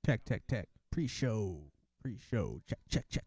Tech, tech, tech. Pre-show. Pre-show. Check, check, check.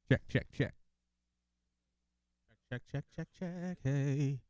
Check, check, check. Check, check, check, check. Hey.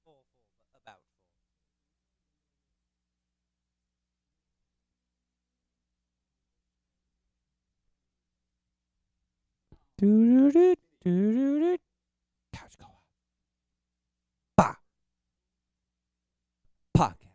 Full, but about full. Couch co-op. Bah. Podcast.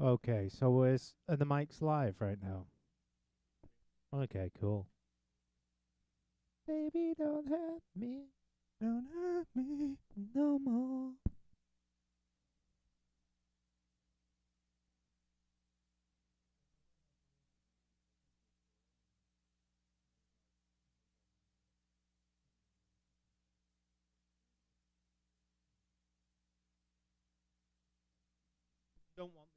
Okay, so are the mics live right now? Okay, cool. Baby, don't hurt me. Don't hurt me. No more. Don't want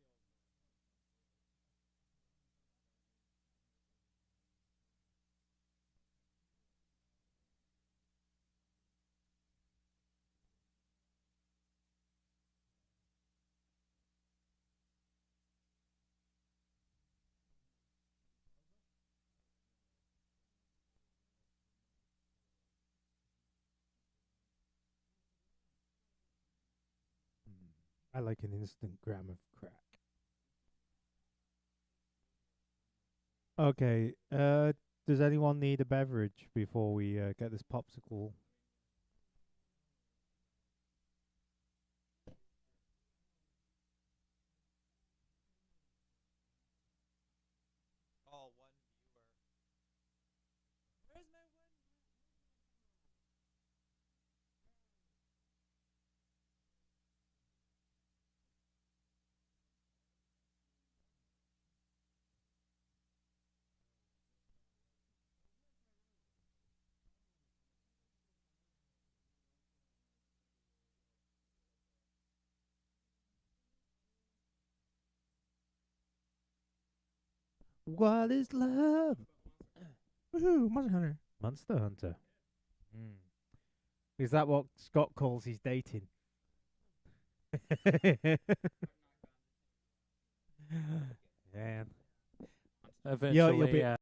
I like an instant gram of crack. Okay, does anyone need a beverage before we get this popsicle? Call one viewer. Where's my one? What is love? Woohoo, Monster Hunter. Monster Hunter. Is that what Scott calls his dating? Man. Eventually, you'll be-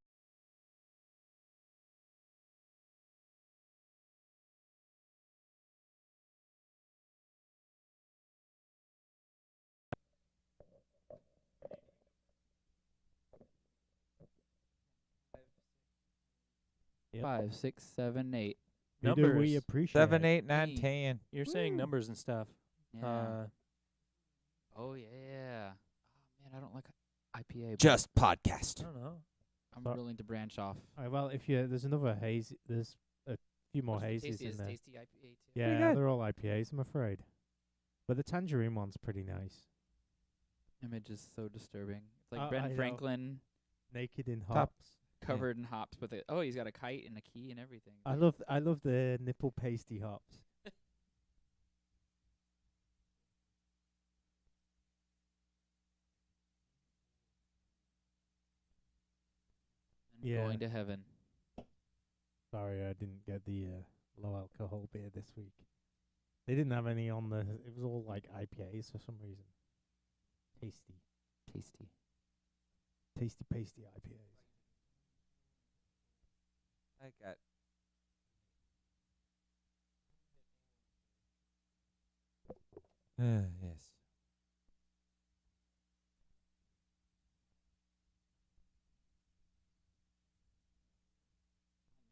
Yep. 5, 6, 7, 8. We do, numbers. we appreciate 7, it. 8, 9, Hey. 10. You're saying Woo. numbers and stuff. Yeah. Oh yeah. Oh man, I don't like IPA. but Just podcast. I don't know. I'm But- willing to branch off. All right, well, if you there's another haze, there's a few more What's the hazes in tastiest there. tasty IPA too? Yeah, good. they're all IPAs, I'm afraid. But the tangerine one's pretty nice. Image is so disturbing. It's like I Ben know. Franklin Naked in Top. hops. covered in hops with it. Oh, he's got a kite and a key and everything. I love the nipple pasty hops. And Yeah. going to heaven. Sorry, I didn't get the low alcohol beer this week. They didn't have any on the. It was all like IPAs for some reason. Tasty, Tasty. tasty, pasty IPAs. I got. Yes.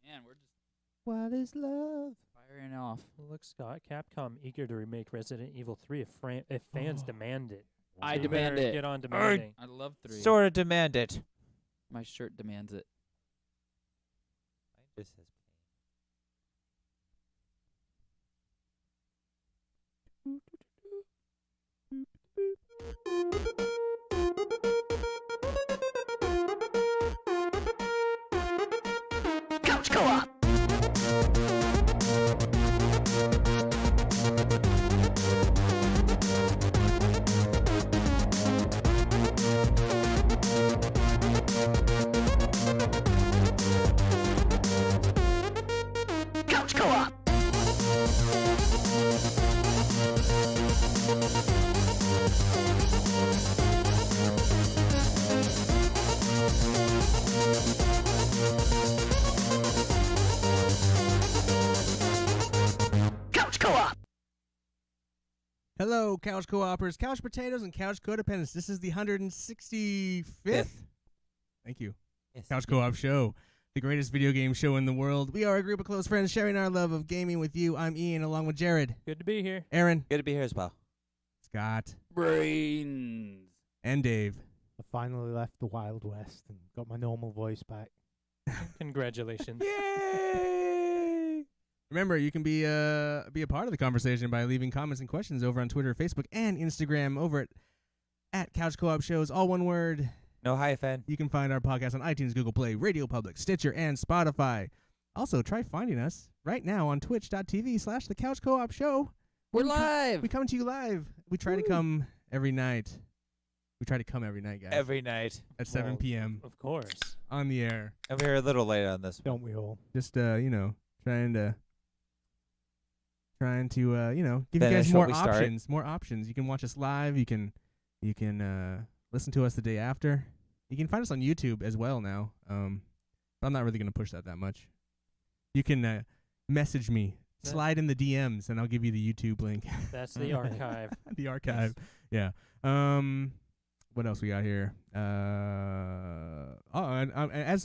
Man, we're just What is love? firing off. Look, Scott, Capcom eager to remake Resident Evil 3 if fans demand it. I So you demand better it. Get on demanding. I love 3. Sort of demand it. My shirt demands it. Mine just says Hello, couch co-opers, couch potatoes, and couch codependents. This is the 165th. Fifth. Thank you. yes. Couch Co-op Show, the greatest video game show in the world. We are a group of close friends sharing our love of gaming with you. I'm Ian, along with Jared, Good to be here. Aaron, Good to be here as well. Scott, Brains. and Dave. I finally left the Wild West and got my normal voice back. Congratulations. Yay! Remember, you can be a part of the conversation by leaving comments and questions over on Twitter, Facebook, and Instagram over at Couch Co-op Shows, all one word. No hyphen. You can find our podcast on iTunes, Google Play, Radio Public, Stitcher, and Spotify. Also, try finding us right now on twitch.tv/The Couch Co-op Show. We're We come- live. We come to you live. We try to come every night. We try to come every night, guys. Every night. at 7 Well, p.m. Of course. on the air. And we're a little late on this one. Don't we all? Just trying to give you Finish guys what more we start. options. More options. You can watch us live. You can listen to us the day after. You can find us on YouTube as well now. But I'm not really gonna push that much. You can message me, That- slide in the DMs, and I'll give you the YouTube link. That's the archive. The archive. Yeah. What else we got here? And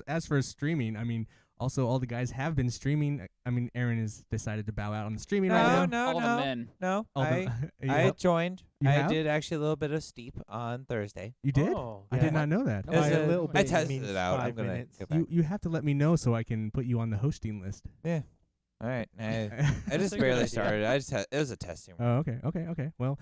as for streaming, I mean, also all the guys have been streaming. I mean, Aaron has decided to bow out on the streaming right now. All the men. No. All I the, I joined. You I have? did actually a little bit of Steep on Thursday. you did? Oh, I Yeah. did not know that. No, It was By a a- little I bit, you tested mean it out. I'm 5 gonna minutes. go back. You have to let me know so I can put you on the hosting list. All right. I That's just a good barely idea. started. It was a testing run. Oh, okay. Well,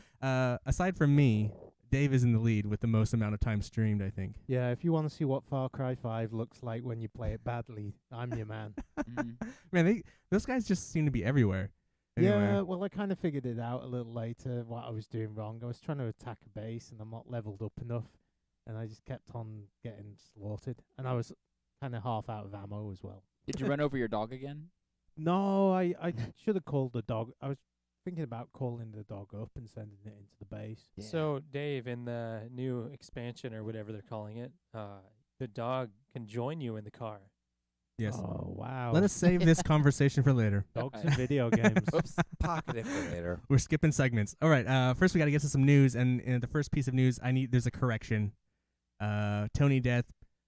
aside from me, Dave is in the lead with the most amount of time streamed, I think. Yeah, if you want to see what Far Cry 5 looks like when you play it badly, I'm your man. Mhm. Man, those guys just seem to be everywhere. Anyway. Yeah, well, I kind of figured it out a little later what I was doing wrong. I was trying to attack a base and I'm not leveled up enough, and I just kept on getting slaughtered. And I was kind of half out of ammo as well. Did you run over your dog again? No, I should have called the dog. I was thinking about calling the dog up and sending it into the base. So, Dave, in the new expansion or whatever they're calling it, the dog can join you in the car. Yes. Oh, wow. Let us save this conversation for later. Dogs and video games. Oops. Pocket it for later. We're skipping segments. All right. First, we got to get to some news, and the first piece of news, there's a correction. Tony Death,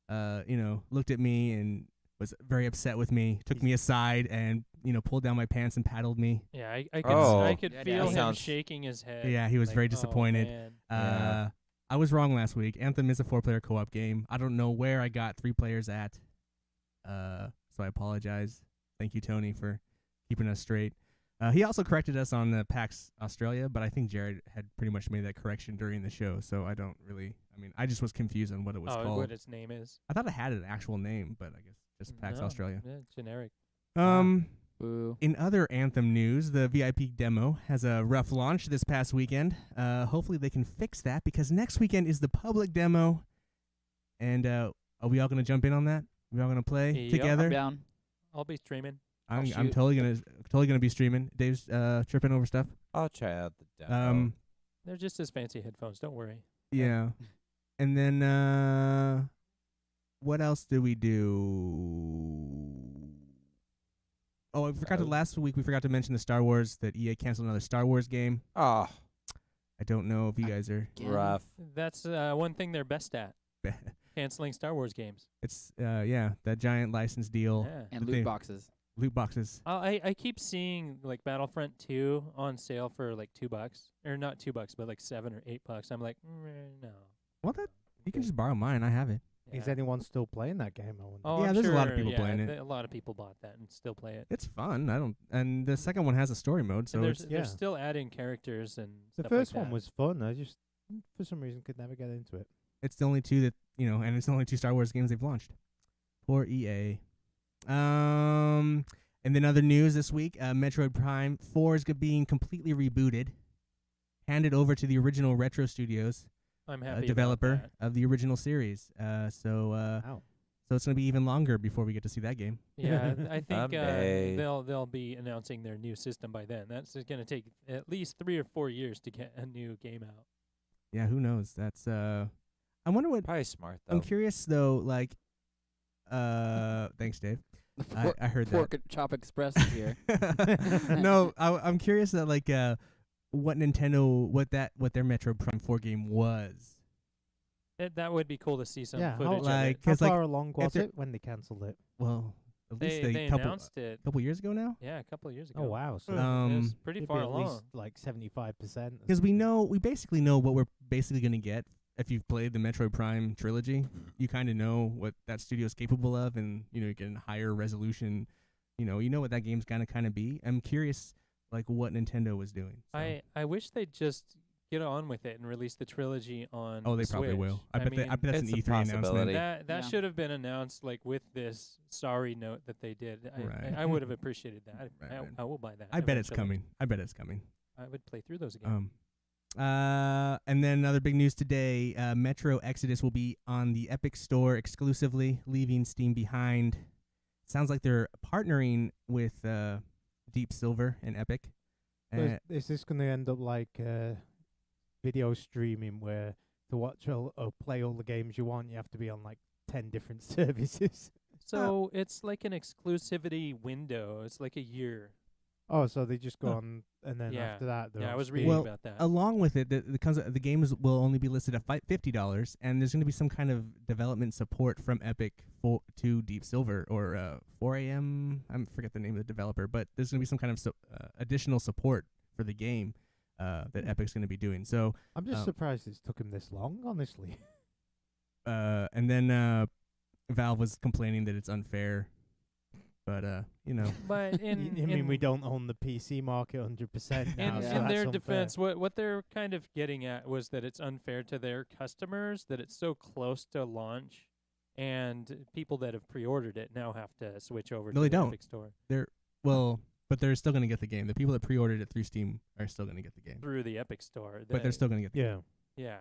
looked at me and was very upset with me. Took me aside and pulled down my pants and paddled me. Yeah, I Oh. could Yeah, feel that him sounds- shaking his head. Yeah, he was like, very oh, disappointed. man. Yeah. I was wrong last week. Anthem is a 4-player co-op game. I don't know where I got 3 players at. So I apologize. Thank you, Tony, for keeping us straight. He also corrected us on the PAX Australia, but I think Jared had pretty much made that correction during the show, so I don't really... I mean, I just was confused on what it was called. What its name is. I thought it had an actual name, but I guess just PAX No, Australia. Yeah, generic. Boo. In other Anthem news, the VIP demo has a rough launch this past weekend. Hopefully they can fix that, because next weekend is the public demo. And are we all going to jump in on that? We all going to play Yep. together? I'm down. I'll be streaming. I'm shoot. totally gonna be streaming. Dave's tripping over stuff. I'll try out the demo. They're just as fancy headphones. Don't worry. Yeah. And then what else do we do? Oh, I forgot to last week. We forgot to mention the Star Wars, that EA canceled another Star Wars game. Oh, I don't know if you guys are. Again. rough. That's one thing they're best at. Canceling Star Wars games. It's that giant license deal. Yeah. And But they- loot boxes. Loot boxes. I keep seeing like Battlefront 2 on sale for like $2, or not $2, but like $7 or $8. I'm like, no. Well, that you can just borrow mine. I have it. Is Yeah. anyone still playing that game? I wonder. Oh, Yeah, I'm there's a lot of sure, people playing it. A lot of people bought that and still play it. It's fun. And the second one has a story mode, so And it's they're Yeah. still adding characters and The stuff first like one that. was fun. I just, for some reason, could never get into it. it's the only two that and it's the only 2 Star Wars games they've launched. Poor EA. And then other news this week: Metroid Prime 4 is being completely rebooted, handed over to the original Retro Studios I'm happy developer about that. of the original series. So Wow. it's gonna be even longer before we get to see that game. Yeah, I think Someday. they'll be announcing their new system by then. That's going to take at least 3 or 4 years to get a new game out. Yeah, who knows? That's I wonder what. Probably smart though. I'm curious though. Like, thanks, Dave. I heard that. Pork Chop Express is here. No, I'm curious that like what Nintendo what their Metroid Prime 4 game was. That would be cool to see some Yeah, how, footage like- of it. how 'cause, like, far along was they're- it when they cancelled it? Well, at least They a couple announced it. years ago now. Yeah, a couple of years ago. Oh wow! So it was pretty it'd be far at along. least like 75%. Because we basically know what we're basically gonna get. If you've played the Metroid Prime trilogy, you kind of know what that studio's capable of, and you get a higher resolution. You know what that game's gonna kind of be. I'm curious, like what Nintendo was doing. So. I wish they'd just get on with it and release the trilogy on Oh, they the probably Switch. will. I bet mean, that's an it's a E3 announcement. possibility. that Yeah. should have been announced like with this sorry note that they did. Right. I would have appreciated that. Right. I will buy that. I bet it's eventually. coming. I would play through those again. And then another big news today: Metro Exodus will be on the Epic Store exclusively, leaving Steam behind. Sounds like they're partnering with Deep Silver and Epic. So is this going to end up like video streaming, where to watch or play all the games you want, you have to be on like 10 different services? So it's like an exclusivity window. It's like a year. Oh, so they just go Huh. on, and then Yeah. after that, they're Yeah, I on was Steam. reading Well, about that. Along with it, the games will only be listed at $50, and there's going to be some kind of development support from Epic to Deep Silver or 4AM. I forget the name of the developer, but there's going to be some kind of additional support for the game that Epic's going to be doing. So, I'm just surprised it's took him this long, honestly. and then Valve was complaining that it's unfair, but But we don't own the PC market 100% now. In, so Yeah. in that's their unfair. defense, what they're kind of getting at was that it's unfair to their customers that it's so close to launch, and people that have pre-ordered it now have to switch over No, to they the don't. Epic Store but they're still going to get the game. The people that pre-ordered it through Steam are still going to get the game, through the Epic Store. but they're still going to get the game. Yeah. Yeah,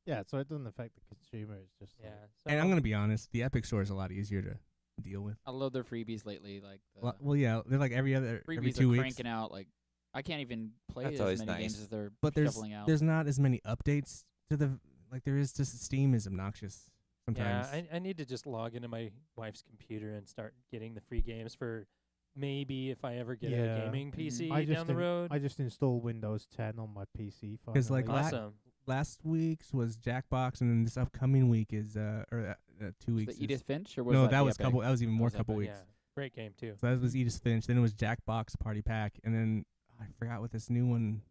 Yeah, so it doesn't affect the consumer. It's just yeah. like, So And I'm going to be honest, the Epic Store is a lot easier to deal with. I love their freebies lately. Like the Well, yeah, they're like every freebies 2 are weeks. cranking out. Like I can't even play That's as always many games nice. as they're But shoveling out. there's not as many updates to the there is. Just Steam is obnoxious sometimes. Yeah, I need to just log into my wife's computer and start getting the free games for maybe if I ever get Yeah. a gaming PC I just down the road. I just installed Windows 10 on my PC. 'Cause, like, finally. Awesome. Last week's was Jackbox, and then this upcoming week is 2 Was weeks. the Edith is, Finch or was no, that that the was Epic? couple. That was even more was couple Epic, weeks. Yeah, great game too. So that was Edith Finch. Then it was Jackbox Party Pack, and then I forgot what this new one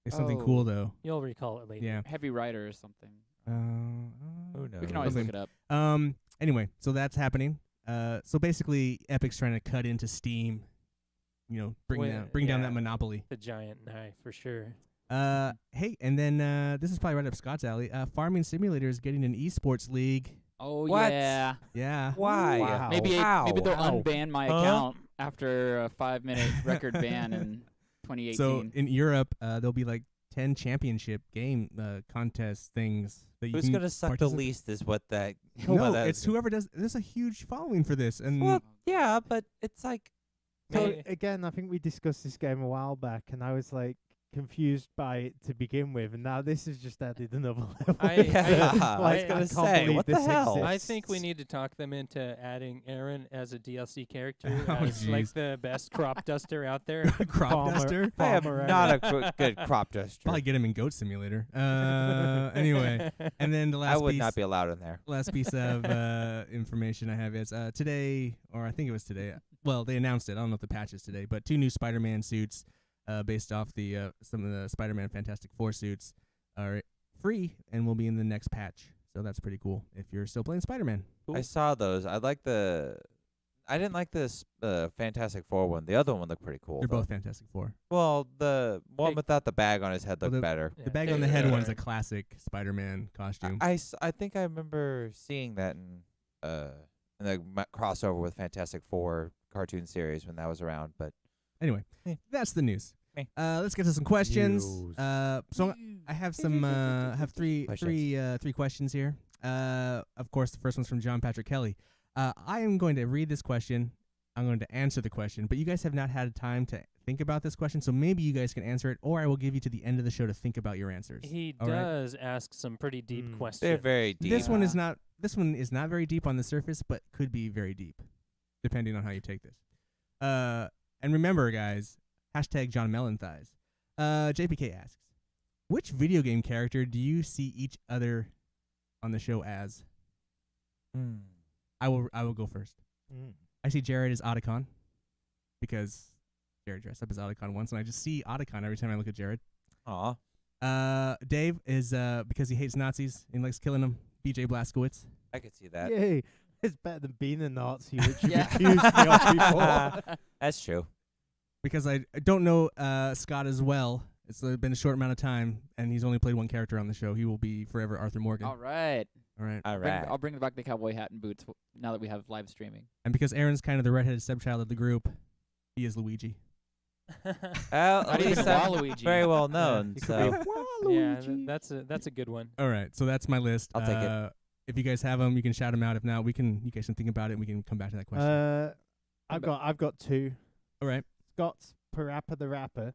It's something cool Oh. though. You'll recall it later. Yeah. Heavy Rider or something. Who knows? We can always look something. it up. Anyway, so that's happening. So basically, Epic's trying to cut into Steam. You know, bring down that monopoly. The giant knife for sure. Hey, and then this is probably right up Scott's alley. Farming Simulator is getting an esports league. Oh What? yeah. Yeah. Why? Wow. Maybe they'll Wow. unban my Huh? account after a 5-minute record ban in 2018. So in Europe, there'll be like 10 championship game contest things that you Who's can gonna suck the participate- least is what that. No, what that it's is. whoever does. There's a huge following for this, and Well, yeah, but it's like. So May- again, I think we discussed this game a while back, and I was like confused by it to begin with, and now this has just added another level. I was I gonna can't say, believe what the this hell? I exists. think we need to talk them into adding Aaron as a DLC character, Oh, as like jeez. the best crop duster out there. crop Farmer- duster. I am Farmer not Aaron. a good crop duster. Probably get him in Goat Simulator. Anyway, and then the I last would piece. not be allowed in there. Last piece of information I have is today, or I think it was today. Well, they announced it. I don't know if the patch is today, but 2 new Spider-Man suits based off the some of the Spider-Man Fantastic Four suits are free and will be in the next patch. So that's pretty cool if you're still playing Spider-Man. I saw those. I didn't like this Fantastic Four one. The other one looked pretty cool. They're though. both Fantastic Four. Well, the one Hey. without the bag on his head Well, looked better. The bag on the head one's a classic Spider-Man costume. I think I remember seeing that in the crossover with Fantastic Four cartoon series when that was around. But Anyway, Eh. that's the news. Eh. Let's get to some questions. News. So I have some have three questions here. Of course, the first one's from John Patrick Kelly. I am going to read this question. I'm going to answer the question, but you guys have not had time to think about this question, so maybe you guys can answer it, or I will give you to the end of the show to think about your answers. He All right. does ask some pretty deep Mm. questions. they're very deep. This one is Yeah. not. This one is not very deep on the surface, but could be very deep, depending on how you take this. And remember, guys, hashtag John Mellon thighs. JPK asks, which video game character do you see each other on the show as? Mm. I will go first. Mm. I see Jared as Otacon because Jared dressed up as Otacon once, and I just see Otacon every time I look at Jared. Aw, Dave is because he hates Nazis and likes killing them. BJ Blazkowicz. I could see that. Yay! It's better than being a Nazi, which you Yeah. accused me of before. That's true. Because I don't know Scott as well. It's been a short amount of time, and he's only played one character on the show. He will be forever Arthur Morgan. All right. All right. All Bring- right. I'll bring back the cowboy hat and boots now that we have live streaming. And because Aaron's kind of the redheaded stepchild of the group, he is Luigi. At Not even least I'm Waluigi. very well known. You could So be yeah, Waluigi. that's a good one. All right, so that's my list. I'll take it. If you guys have them, you can shout them out. If not, you guys can think about it, and we can come back to that question. I've got 2. All right. Scott's Parappa the Rapper,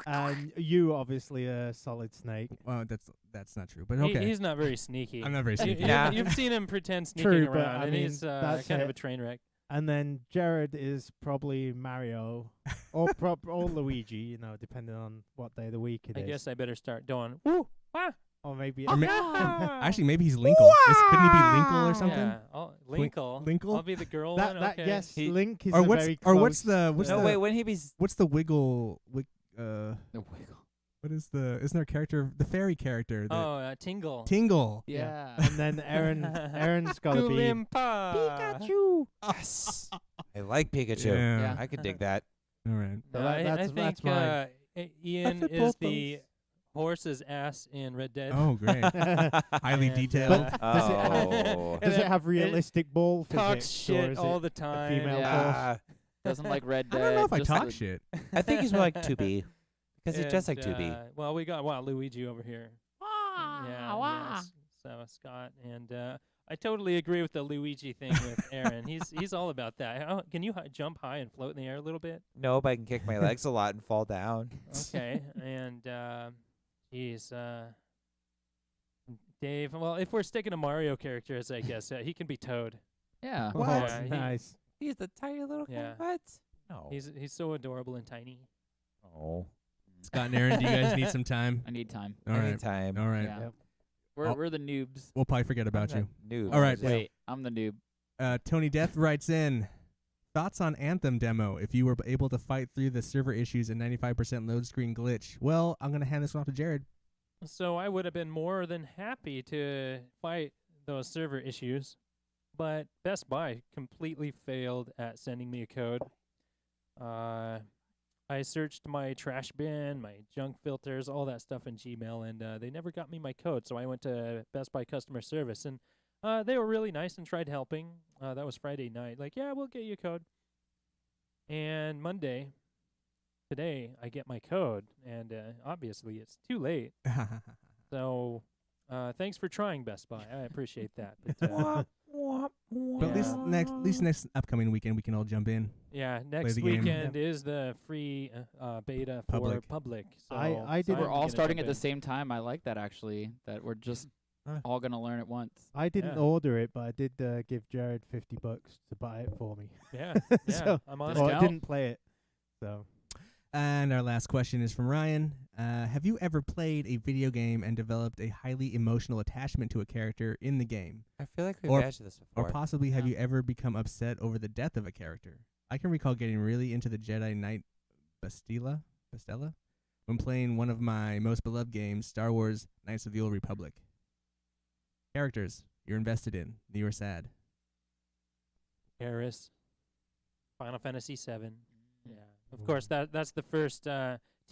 and you obviously a Solid Snake. Well, that's not true, but He- okay. he's not very sneaky. I'm not very sneaky. Yeah. You've seen him pretend sneaking True, but around, I and mean, he's that's kind of it. a train wreck. And then Jared is probably Mario, or or Luigi, you know, depending on what day of the week it I is. guess I better start doing. Woo! Wah! Or maybe Or Ah! Actually, maybe he's Linkle. Couldn't he be Linkle or something? Yeah, Linkle. Linkle? I'll be the girl that one. that okay. yes, He- Link is Or a what's very or what's close, the what's no, the wait. When he be what's the wiggle? The wiggle. What is the? Isn't there a character? The fairy character. The Oh, Tingle. Tingle. Yeah. and then Aaron's got to be Goolimpa. yes, I like Pikachu. Yeah. Yeah. I could dig that. All right. So No, that- I that's- think that's mine. Ian fit is both the horse's ass in Red Dead. Oh, great. Highly And, detailed. But does it have- Oh. Does And it have realistic ball talks physics, or shit is all it the time. female Yeah. horse? Doesn't like Red I Dead. don't know if I just talk the- shit. I think he's more like 2B because he's just like And, 2B. Well, we got Luigi over here. Yes. So Scott and I totally agree with the Luigi thing with Aaron. He's all about that. Can you jump high and float in the air a little bit? No, but I can kick my legs a lot and fall down. Okay. And geez, Dave. Well, if we're sticking to Mario characters, I guess he can be Toad. Yeah. What? Yeah, Nice. He's the tiny little Yeah. What? No. He's so adorable and tiny. Oh. Scott and Aaron, do you guys need some time? I need time. All right. Anytime. All right. Yeah. Yep. We're the noobs. We'll probably forget about you. Noob. All right. Yeah. Wait, I'm the noob. Tony Death writes in, Thoughts on Anthem demo? If you were able to fight through the server issues and 95% load screen glitch. Well, I'm gonna hand this one off to Jared. So I would have been more than happy to fight those server issues, but Best Buy completely failed at sending me a code. I searched my trash bin, my junk filters, all that stuff in Gmail, and they never got me my code. So I went to Best Buy customer service, and they were really nice and tried helping. That was Friday night. Like, yeah, we'll get you a code. And Monday, today, I get my code, and obviously it's too late. So thanks for trying, Best Buy. I appreciate that. But, But at least next upcoming weekend we can all jump in. yeah, next the game. weekend is the free beta for public. So I did- I'm We're all gonna starting jump at the in. same time. I like that actually. That we're just all gonna learn at once. I didn't Yeah. order it, but I did give Jared $50 to buy it for me. Yeah, So- I'm on Or it. I didn't play it. So And our last question is from Ryan. Have you ever played a video game and developed a highly emotional attachment to a character in the game? I feel like we've Or- answered this Or before. possibly have Yeah. you ever become upset over the death of a character? I can recall getting really into the Jedi Knight Bastilla when playing one of my most beloved games, Star Wars Knights of the Old Republic. Characters you're invested in, that you are sad. Paris, Final Fantasy VII. Yeah, of course that's the first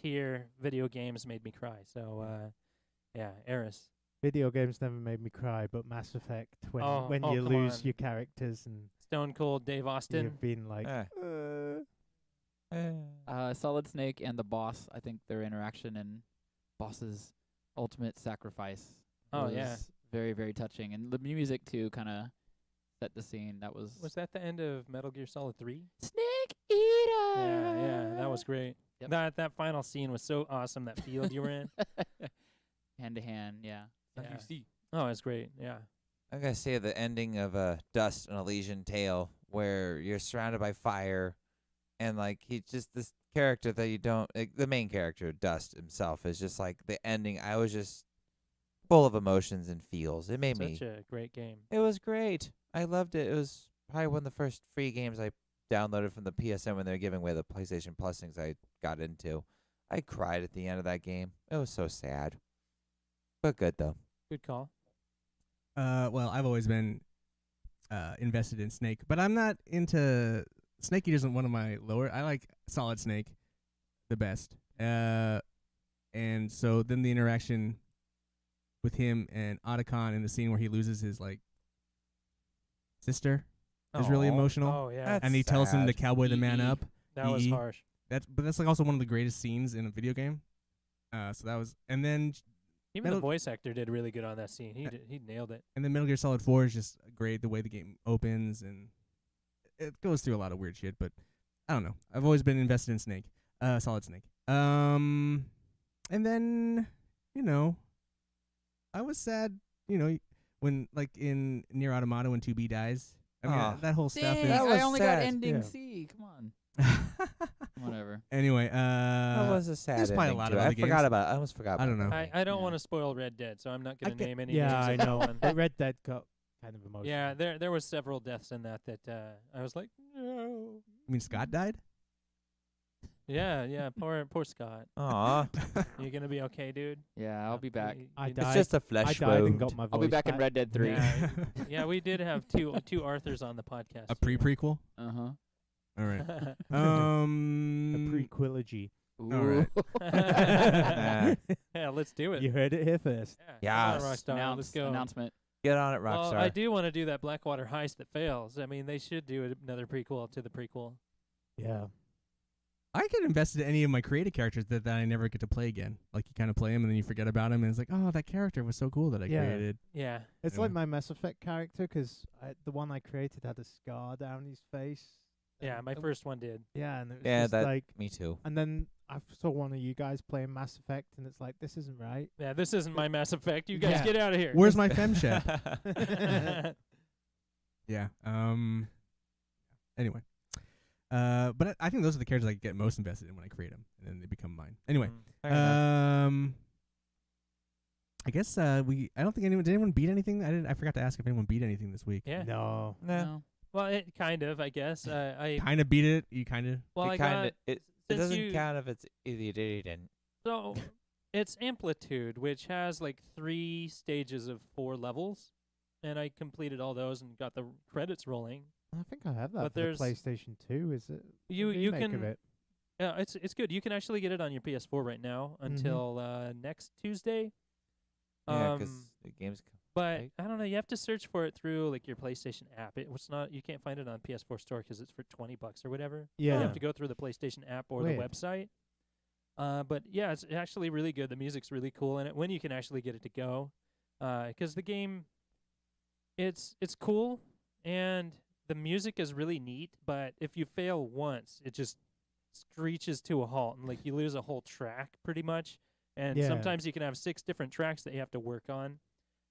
tier video games made me cry. So yeah, Eris. video games never made me cry, but Mass Effect when Oh, you come lose on. your characters and Stone Cold Dave Austin. you've been like, Solid Snake and the boss. I think their interaction and boss's ultimate sacrifice. Oh, was yeah. very very touching, and the music too kind of set the scene. That was Was that the end of Metal Gear Solid 3? Snake Eater. Yeah, that was great. Yep. That final scene was so awesome. That field you were in. Hand to hand, yeah. Yeah. Oh, it's great. Yeah. I'm gonna say the ending of Dust: An Elysian Tale, where you're surrounded by fire, and like he's just this character that you don't. Like, the main character, Dust himself, is just like the ending. I was just full of emotions and feels. It made me. Such a great game. It was great. I loved it. It was probably one of the first free games I downloaded from the PSN when they were giving away the PlayStation Plus things I got into. I cried at the end of that game. It was so sad, but good though. Good call. Well, I've always been invested in Snake, but I'm not into Snake Eater. Isn't one of my lower. I like Solid Snake the best. And so then the interaction with him and Otacon in the scene where he loses his like sister is really Aw. emotional. Oh yeah, That's And he tells him to sad. cowboy the man EE. up. that was EE. harsh. But that's like also one of the greatest scenes in a video game. So that was, and then Even Metal- the voice actor did really good on that scene. He Uh, he nailed it. Metal Gear Solid 4 is just great. The way the game opens, and it goes through a lot of weird shit. But I don't know. I've always been invested in Snake, Solid Snake. And then I was sad. When like in Nier Automata when 2B dies. I mean Aw. that whole stuff Dang, is. That was I only sad. got ending Yeah. C. Come on. Whatever. Anyway, That was a sad there's probably a ending lot to of it. other I forgot games. about it. I almost forgot I don't about know. that. I don't Yeah. want to spoil Red Dead, so I'm not I going to get- name any yeah, names I of that know. one. But Red Dead got kind of emotional. Yeah, there was several deaths in that I was like, no. I mean Scott died. Yeah, poor Scott. Aw. You gonna be okay, dude? Yeah, I'll be back. I You- died. It's just a I flesh died and wound. got my voice I'll be back in back. Red Dead 3. Yeah, yeah, we did have two Arthurs on the podcast. A pre-prequel. Uh-huh. All right. A prequilogy. Ooh. right. Yeah, let's do it. You heard it here first. Yeah, come on, Yes. Rockstar, let's go. Announcement. Get on it, Well, Rockstar. I do want to do that Blackwater heist that fails. I mean, they should do another prequel to the prequel. Yeah. I get invested in any of my creative characters that I never get to play again. Like you kind of play them and then you forget about them, and it's like, oh, that character was so cool that I Yeah. created. Yeah. It's Yeah. like my Mass Effect character 'cause the one I created had a scar down his face. Yeah, my first one did. Yeah, and it was Yeah, just that- like, Me too. and then I saw one of you guys playing Mass Effect, and it's like, this isn't right. Yeah, this isn't my Mass Effect. You guys Yeah. get out of here. Where's my femshep? Yeah. Anyway. But I think those are the characters I get most invested in when I create them, and then they become mine. Anyway. Fair enough. I guess I don't think did anyone beat anything? I forgot to ask if anyone beat anything this week. Yeah. No. Nah. No. Well, it kind of, I guess. I Kind of beat it. You kind of. well, I it got kind of it since doesn't you- count if it's either did and so it's Amplitude, which has like 3 stages of 4 levels, and I completed all those and got the credits rolling. I think I have that But for the there's- PlayStation 2. Is it? the You remake of can it? Yeah, it's good. You can actually get it on your PS4 right now until next Tuesday. yeah, 'cause the game's But right? I don't know. You have to search for it through like your PlayStation app. It's not. You can't find it on PS4 store 'cause it's for $20 or whatever. Yeah. You have to go through the PlayStation app or Weird. the website. But yeah, it's actually really good. The music's really cool in it when you can actually get it to go. 'Cause the game, it's cool and the music is really neat. But if you fail once, it just screeches to a halt and like you lose a whole track pretty much. And Yeah. sometimes you can have 6 different tracks that you have to work on.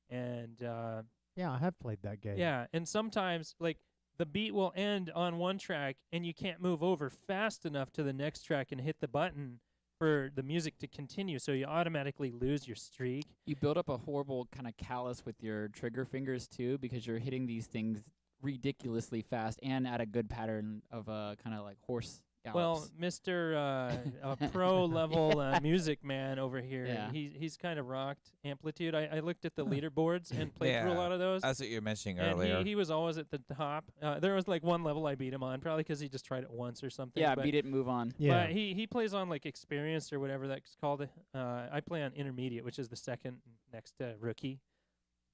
And Yeah, I have played that game. yeah, and sometimes like the beat will end on one track and you can't move over fast enough to the next track and hit the button for the music to continue, so you automatically lose your streak. You build up a horrible kind of callus with your trigger fingers too, because you're hitting these things ridiculously fast and at a good pattern of kind of like horse gallops. Well, Mr. Pro level music man over here, Yeah. he's kind of rocked Amplitude. I looked at the leaderboards and played through a Yeah. lot of those. That's what you were mentioning And earlier. he was always at the top. There was like one level I beat him on, probably 'cause he just tried it once or something. yeah, but beat it and move on. Yeah. But he plays on like experienced or whatever that's called. I play on intermediate, which is the second next to rookie.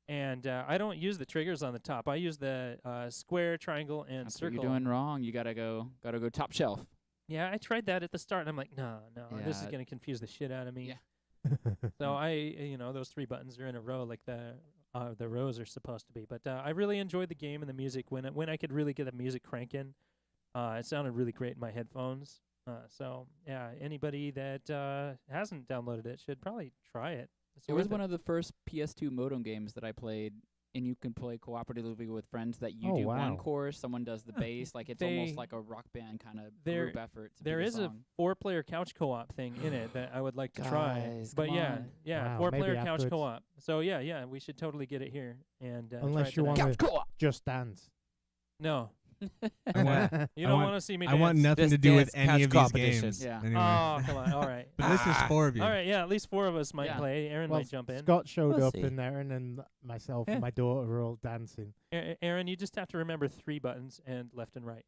And I don't use the triggers on the top. I use the square, triangle, and That's circle. what you're doing wrong. You gotta go top shelf. Yeah, I tried that at the start, and I'm like, no, this is Yeah. gonna confuse the shit out of me. Yeah. So those 3 buttons are in a row like the rows are supposed to be. But I really enjoyed the game and the music when I could really get the music cranking. It sounded really great in my headphones. So yeah, anybody that hasn't downloaded it should probably try it. It's It was worth one of the first PS2 modem games that I played, and you can play cooperatively with friends. That you Oh, do wow. one chorus, someone does the bass. Like it's They- almost like a rock band kind of There- group effort. To There beat is a song. 4-player couch co-op thing in it that I would like to try. Guys, But come yeah, on. Wow, 4-player maybe couch afterwards. co-op. So yeah, we should totally get it here and try Unless it you tonight. want Couch to co-op. just dance. No, I want. you I don't want- want to see me I dance. want nothing Just to do with dance any couch of these competitions. games. Yeah. Anyway. Oh, come on. All right. But this is 4 of you. All right, yeah, at least 4 of us might Yeah. play. Aaron Well, might jump in. Scott showed We'll up, see. and Aaron and myself Yeah. and my daughter were all dancing. Aaron, you just have to remember 3 buttons and left and right.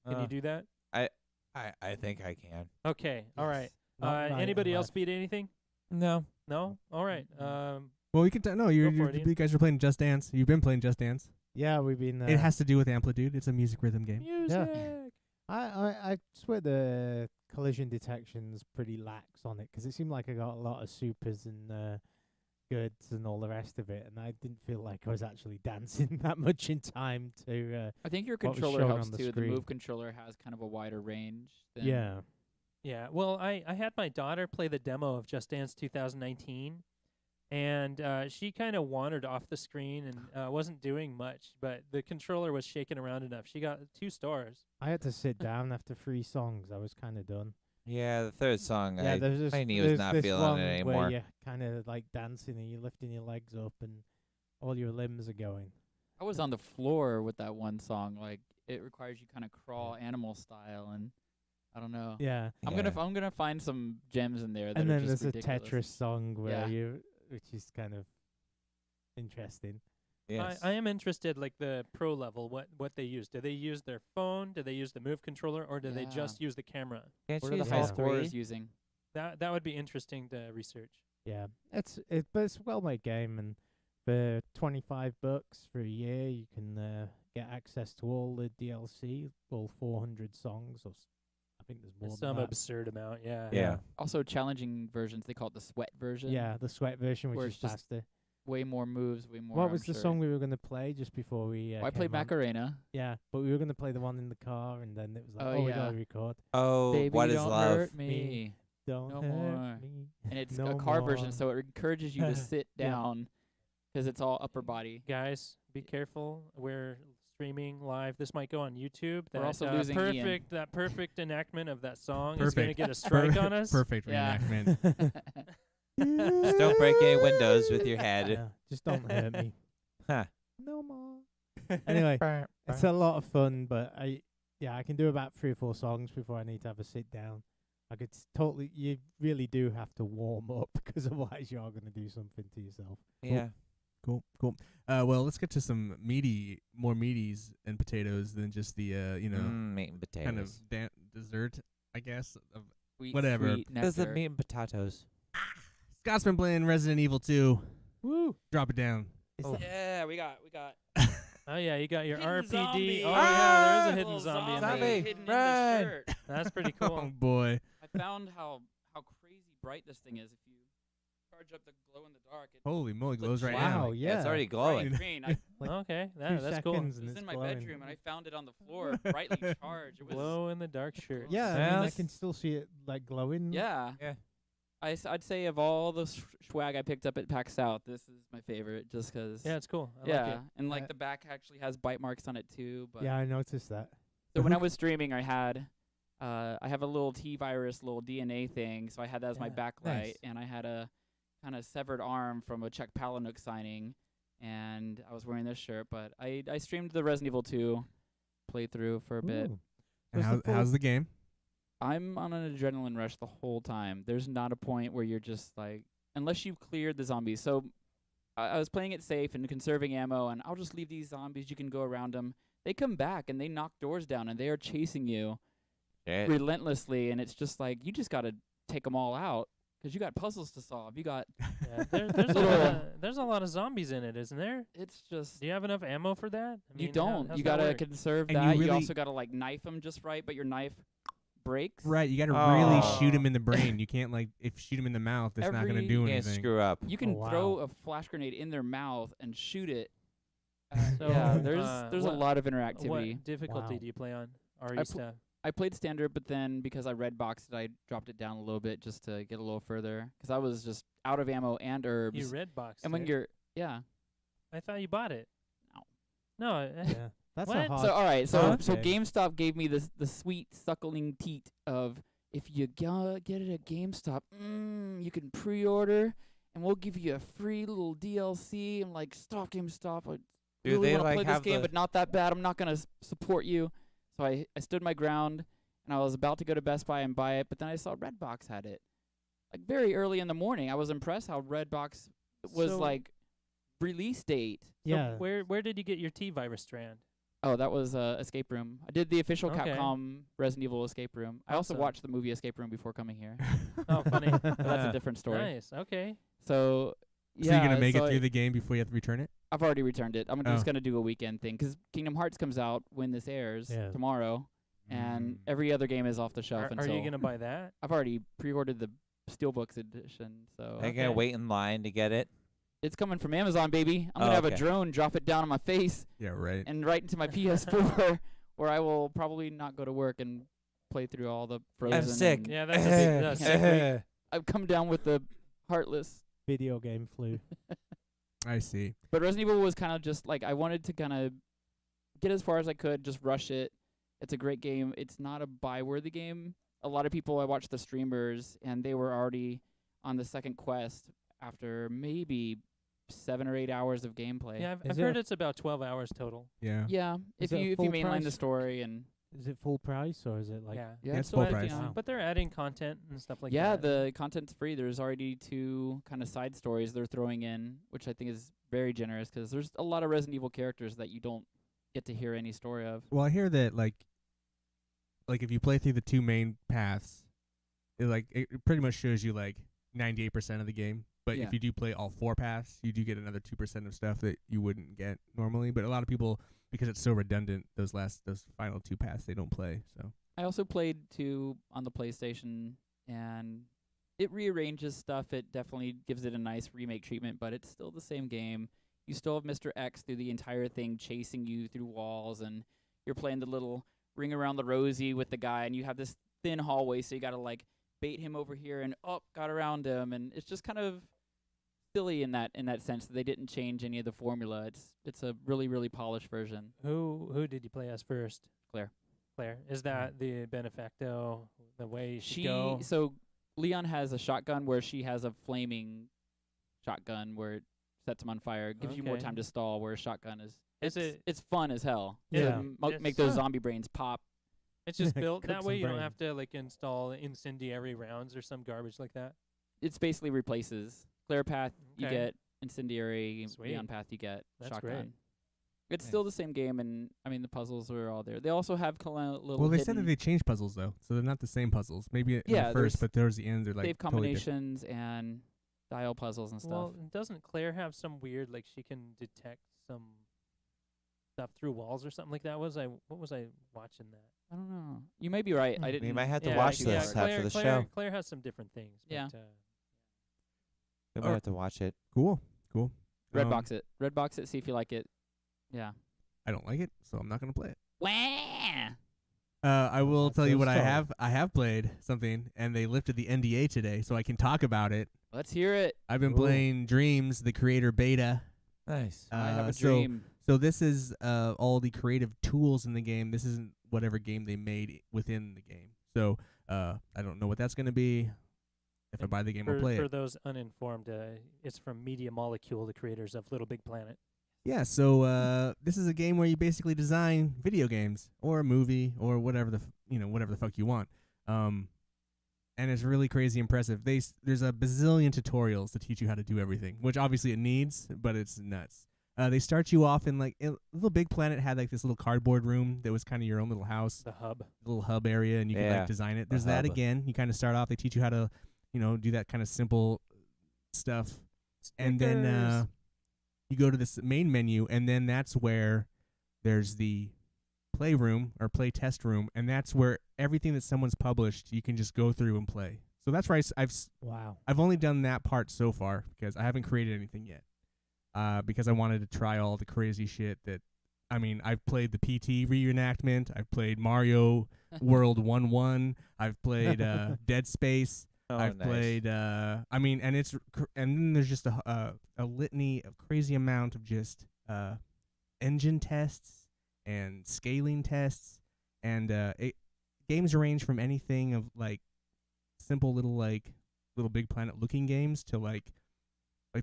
Can you do that? I think I can. Okay. All right. Not right and Anybody else left. beat anything? No. No? All right. Well, we can. No, you for it, Ian. guys are playing Just Dance. You've been playing Just Dance. Yeah, we've been. It has to do with Amplitude. It's a music rhythm game. Music. I swear the collision detection's pretty lax on it 'cause it seemed like I got a lot of supers and goods and all the rest of it, and I didn't feel like I was actually dancing that much in time to. I think your what was controller shown helps on the too. The screen. Move controller has kind of a wider range. Than Yeah. Yeah. Well, I had my daughter play the demo of Just Dance 2019, and she kind of wandered off the screen and wasn't doing much, but the controller was shaking around enough. She got 2 stars. I had to sit down after 3 songs. I was kind of done. Yeah, the third song, Yeah, there's this, my knee was there's not this feeling one it anymore. where you're kind of like dancing and you're lifting your legs up and all your limbs are going. I was on the floor with that one song. Like it requires you kind of crawl animal style, and I don't know. Yeah. I'm gonna find some gems in there. That And are then just there's ridiculous. a Tetris song where Yeah. which is kind of interesting. Yes. I am interested, like the pro level, what they use. Do they use their phone? Do they use the Move controller, or do they Yeah. just use the camera? Can't What you are the use high all Yeah. scores three? using? That would be interesting to research. Yeah, but it's a well-made game, and for $25 for a year, you can get access to all the DLC, all 400 songs, or I think there's more Some than that. absurd amount, yeah. Yeah. Also challenging versions. They call it the sweat version. Yeah, the sweat version, Where which is it's just faster. Way more moves. Way more. What was I'm the sure. song we were going to play just before we? Well, I played came on? Macarena. Yeah, but we were going to play the one in the car, and then it was like, Oh, oh, we yeah. gotta record. Oh, Baby, what is don't love? hurt me. Don't No hurt more. me. And it's no a car more. version, so it encourages you to sit Yeah. down because it's all upper body. Guys, be careful. We're streaming live. This might go on YouTube. We're That, also losing Ian. that perfect enactment of that song is going to Perfect. get a strike on us. Perfect Yeah. reenactment. Just don't break any windows with your head. Yeah, just don't hurt me. Huh. No more. Anyway, It's a lot of fun, but I can do about 3 or 4 songs before I need to have a sit down. Like you really do have to warm up because otherwise you are going to do something to yourself. Yeah. Cool. Well, let's get to some more meaties and potatoes than just the Meat and potatoes. kind of dessert, I guess. Of Sweet, whatever. sweet Because the nectar. meat and potatoes. Scott's been playing Resident Evil 2. Woo! Drop it down. Yeah, we got. Oh yeah, you got your Hidden RPD. zombie. Oh yeah, there's a Little hidden zombie in zombie. there. hidden in Run. the shirt. That's pretty Oh cool. boy. I found how crazy bright this thing is. If you charge up the glow in the dark, it Holy moly, glows right Wow, now. yeah. It's already bright glowing. green. I Like Okay, 2 that's cool. seconds and was it's in my glowing. bedroom and I found it on the floor, brightly charged. It was Glow in the dark shirt. Yeah, I Yeah, mean, I that's- can still see it like glowing. yeah. Yeah. I'd say of all the swag I picked up at PAX South, this is my favorite, just 'cause. Yeah, it's cool. I yeah, like it. and like Uh, the back actually has bite marks on it too. But Yeah, I noticed that. so when I was streaming, I had, I have a little T-virus, little DNA thing. So I had that as my Yeah, backlight, nice. and I had a kind of severed arm from a Czech Palahniuk signing, and I was wearing this shirt. But I streamed the Resident Evil 2 playthrough for a bit. Ooh. And Was the full- how's the game? I'm on an adrenaline rush the whole time. There's not a point where you're just like, unless you've cleared the zombies. So I was playing it safe and conserving ammo, and I'll just leave these zombies. You can go around them. They come back and they knock doors down, and they are chasing you Shit. relentlessly. And it's just like, you just got to take them all out because you got puzzles to solve. You got, Yeah, there's a lot of zombies in it, isn't there? it's just, Do you have enough ammo for that? I you mean, don't. how's You that got to work? conserve And you that. You really- also got to like knife them just right, but your knife breaks. Right, you got to really Oh. shoot him in the brain. You can't if shoot him in the mouth, it's not going to Every- do You can't anything. screw up. You can Oh, wow. throw a flash grenade in their mouth and shoot it. So, Yeah, there's a what- lot of interactivity. What difficulty Wow. do you play on? RE pl- stuff. I played standard, but then because I red boxed it, I dropped it down a little bit just to get a little further. Because I was just out of ammo and herbs. You red boxed and when it. you're, yeah. I thought you bought it. No. No. Yeah, that's What? a hard. So all right, so hard so game. GameStop gave me the sweet suckling teat of, if you get it at GameStop, you can pre-order and we'll give you a free little DLC. I'm like, stop GameStop. I Do really they want to like play this have game, the but not that bad. I'm not gonna support you. So I stood my ground, and I was about to go to Best Buy and buy it, but then I saw Redbox had it, like very early in the morning. I was impressed how Redbox was So- like release date. Yeah. Where did you get your T-virus strand? Oh, that was Escape Room. I did the official Okay. Capcom Resident Evil Escape Room. I also Awesome. watched the movie Escape Room before coming here. Oh, funny. But that's a different story. Nice. Okay. So So yeah, you're gonna make so it through the game before you have to return it? I've already returned it. I'm Oh. just gonna do a weekend thing 'cause Kingdom Hearts comes out when this airs Yeah. tomorrow, and every other game is off the shelf Are until you gonna buy that? I've already pre-ordered the Steelbooks edition, so Are you gonna Okay. wait in line to get it? it's coming from Amazon, baby. I'm Oh, gonna have a okay. drone drop it down on my face Yeah, right. and right into my PS4, where I will probably not go to work and play through all the Frozen. I'm sick. and Yeah, that's a big that's sick week. I've come down with the Heartless. Video game flu. I see. But Resident Evil was kind of just like, I wanted to kind of get as far as I could, just rush it. It's a great game. It's not a buy-worthy game. A lot of people, I watched the streamers, and they were already on the second quest after maybe 7 or 8 hours of gameplay. Yeah, I've Is it heard a- it's about 12 hours total. Yeah. Yeah, Is if it a you full mainline the price? story and Is it full price or is it like? yeah. yeah, it's so full I- price. Wow. But they're adding content and stuff like yeah, that. the content's free. There's already 2 kind of side stories they're throwing in, which I think is very generous 'cause there's a lot of Resident Evil characters that you don't get to hear any story of. Well, I hear that like if you play through the 2 main paths, it pretty much shows you like 98% of the game. But Yeah. if you do play all 4 paths, you do get another 2% of stuff that you wouldn't get normally. But a lot of people, because it's so redundant, those final 2 paths they don't play. So I also played 2 on the PlayStation, and it rearranges stuff. It definitely gives it a nice remake treatment, but it's still the same game. You still have Mr. X through the entire thing chasing you through walls, and you're playing the little ring around the rosy with the guy, and you have this thin hallway, so you got to like bait him over here and got around him, and it's just kind of silly in that sense that they didn't change any of the formula. It's a really, really polished version. Who did you play as first? Claire. Claire. Is that the benefacto, the way you should She go? so Leon has a shotgun where she has a flaming shotgun where it sets him on fire. Gives you more Okay. time to stall, where a shotgun is Is it? It's fun as hell. Yeah. To make It's- those zombie brains pop. It's just built Cook that way. some You don't brain. have to like install incendiary rounds or some garbage like that. It's basically replaces clear path. You Okay. get incendiary. Sweet. Beyond path, you get That's shotgun. great. It's still the same game, and I mean the puzzles are all there. They also have little. Well, they said that hidden- they changed puzzles though, so they're not the same puzzles. Maybe in Yeah, the there's- first, but towards the end they're like they have totally different. combinations and dial puzzles and stuff. Well, doesn't Claire have some weird like she can detect some stuff through walls or something like that? What was I watching that? I don't know. You may be right. I Mm. didn't. We might have to Yeah, watch yeah, this Claire, after the Claire, show. Claire has some different things. But, Yeah. We might have to watch it. Cool. Redbox it. Redbox it. See if you like it. Yeah. I don't like it, so I'm not gonna play it. Wah! I will That's tell you so what I sorry. have. I have played something, and they lifted the NDA today, so I can talk about it. Let's hear it. I've been Ooh. playing Dreams, the creator beta. Nice. I have a so- dream. So this is all the creative tools in the game. This isn't whatever game they made within the game. So I don't know what that's going to be. If I And buy the game, I'll For, play for it. those uninformed, it's from Media Molecule, the creators of Little Big Planet. Yeah. So this is a game where you basically design video games or a movie or whatever whatever the fuck you want. And it's really crazy impressive. There's a bazillion tutorials to teach you how to do everything, which obviously it needs, but it's nuts. They start you off in Little Big Planet had like this little cardboard room that was kind of your own little house, The hub. little hub area, and you can Yeah, like design it. the There's that hub. again. You kind of start off. They teach you how to, do that kind of simple stuff, and then Stickers. you go to this main menu, and then that's where there's the playroom or play test room, and that's where everything that someone's published you can just go through and play. So that's where Wow. I've only done that part so far because I haven't created anything yet. Because I wanted to try all the crazy shit that, I've played the PT reenactment. I've played Mario World 1-1. I've played Dead Space. Oh, I've nice. played, and then there's just a litany of crazy amount of just engine tests and scaling tests, and games range from anything of like simple Little Big Planet looking games to like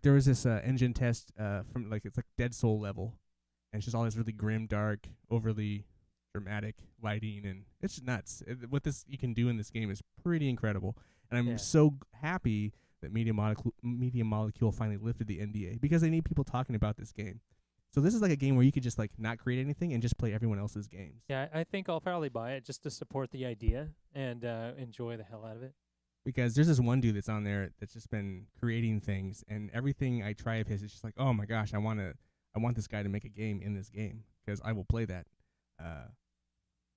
there was this engine test from it's like Dead Soul level, and it's just all this really grim, dark, overly dramatic lighting, and it's nuts. What you can do in this game is pretty incredible, and I'm Yeah. so happy that Media Molecule finally lifted the NDA because they need people talking about this game. So this is like a game where you could just not create anything and just play everyone else's games. Yeah, I think I'll probably buy it just to support the idea and enjoy the hell out of it. Because there's this one dude that's on there that's just been creating things, and everything I try of his is just like, oh my gosh, I want this guy to make a game in this game because I will play that.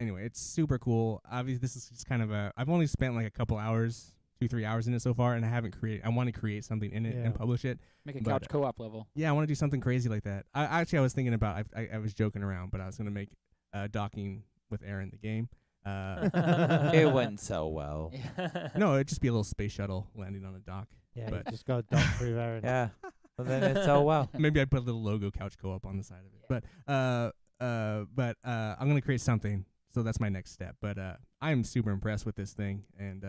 Anyway, it's super cool. Obviously, this is just kind of I've only spent like a couple hours, 2-3 hours in it so far, and I haven't created. I want to create something in it Yeah. and publish it. Make a But, couch co-op level. Yeah, I want to do something crazy like that. I was thinking about. I was joking around, but I was gonna make docking with Aaron the game. It went so well. No, it'd just be a little space shuttle landing on a dock. Yeah, But- you just got to dot through there. And Yeah. Well, then it's so well. Maybe I'd put a little logo couch co-op on the side of it. But I'm gonna create something. So that's my next step. But I'm super impressed with this thing, and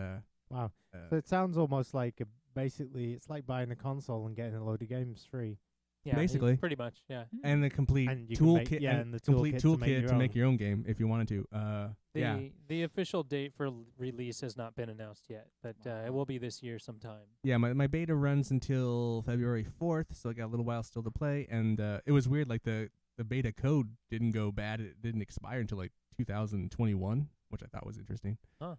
Wow. So it sounds almost like basically it's like buying a console and getting a load of games free. Yeah, Basically. pretty much. Yeah. and the complete And you can make- toolkit, yeah, and the complete toolkit toolkit to make your own game if you wanted to. Yeah, The official date for release has not been announced yet, but it will be this year sometime. yeah. My beta runs until February 4th, so I got a little while still to play. And it was weird, like the beta code didn't go bad. It didn't expire until like 2021, which I thought was interesting. Huh.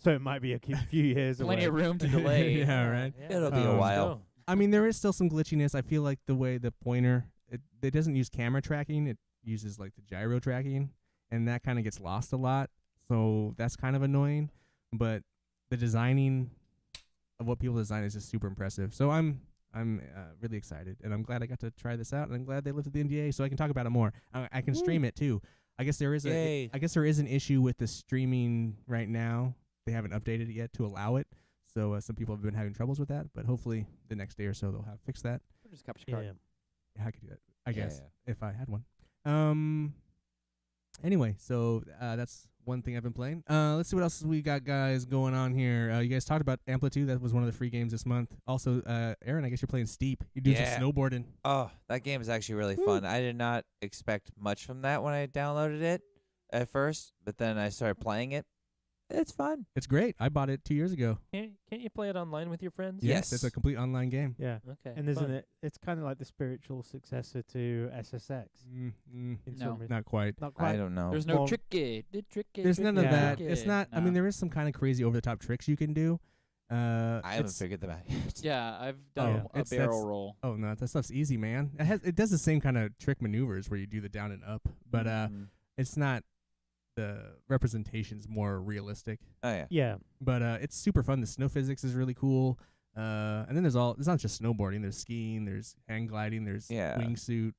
So it might be a few years Plenty away. of room to delay. Yeah, right. It'll be a Um, while. I mean, there is still some glitchiness. I feel like the way the pointer, it doesn't use camera tracking. It uses like the gyro tracking, and that kind of gets lost a lot. So that's kind of annoying. But the designing of what people design is just super impressive. So I'm really excited, and I'm glad I got to try this out, and I'm glad they lifted the NDA so I can talk about it more. I can stream it too. I guess there is Yay. an issue with the streaming right now. They haven't updated it yet to allow it. So some people have been having troubles with that, but hopefully the next day or so they'll have fixed that. Or just capture card. Yeah. Yeah, I could do that, I guess, Yeah. if I had one. Anyway, so that's one thing I've been playing. Let's see what else we got, guys, going on here. You guys talked about Amplitude. That was one of the free games this month. Also, Aaron, I guess you're playing Steep. You're doing some snowboarding. Oh, that game is actually really fun. I did not expect much from that when I downloaded it at first, but then I started playing it. It's fun. It's great. I bought it 2 years ago. Can't you play it online with your friends? Yes. It's a complete online game. Yeah. Okay. And isn't it? It's kind of like the spiritual successor to SSX. in No. some re- Not quite. Not quite. I don't know. There's no Well, tricky. There's none of Yeah. that. It's not. I mean, there is some kind of crazy over-the-top tricks you can do. I haven't it's- figured them out yet. Yeah, I've done a It's- barrel that's- roll. Oh no, that stuff's easy, man. It does the same kind of trick maneuvers where you do the down and up, but it's not. The representation's more realistic. Oh yeah. Yeah. But it's super fun. The snow physics is really cool. And then it's not just snowboarding. There's skiing. There's hang gliding. There's Yeah. wingsuit.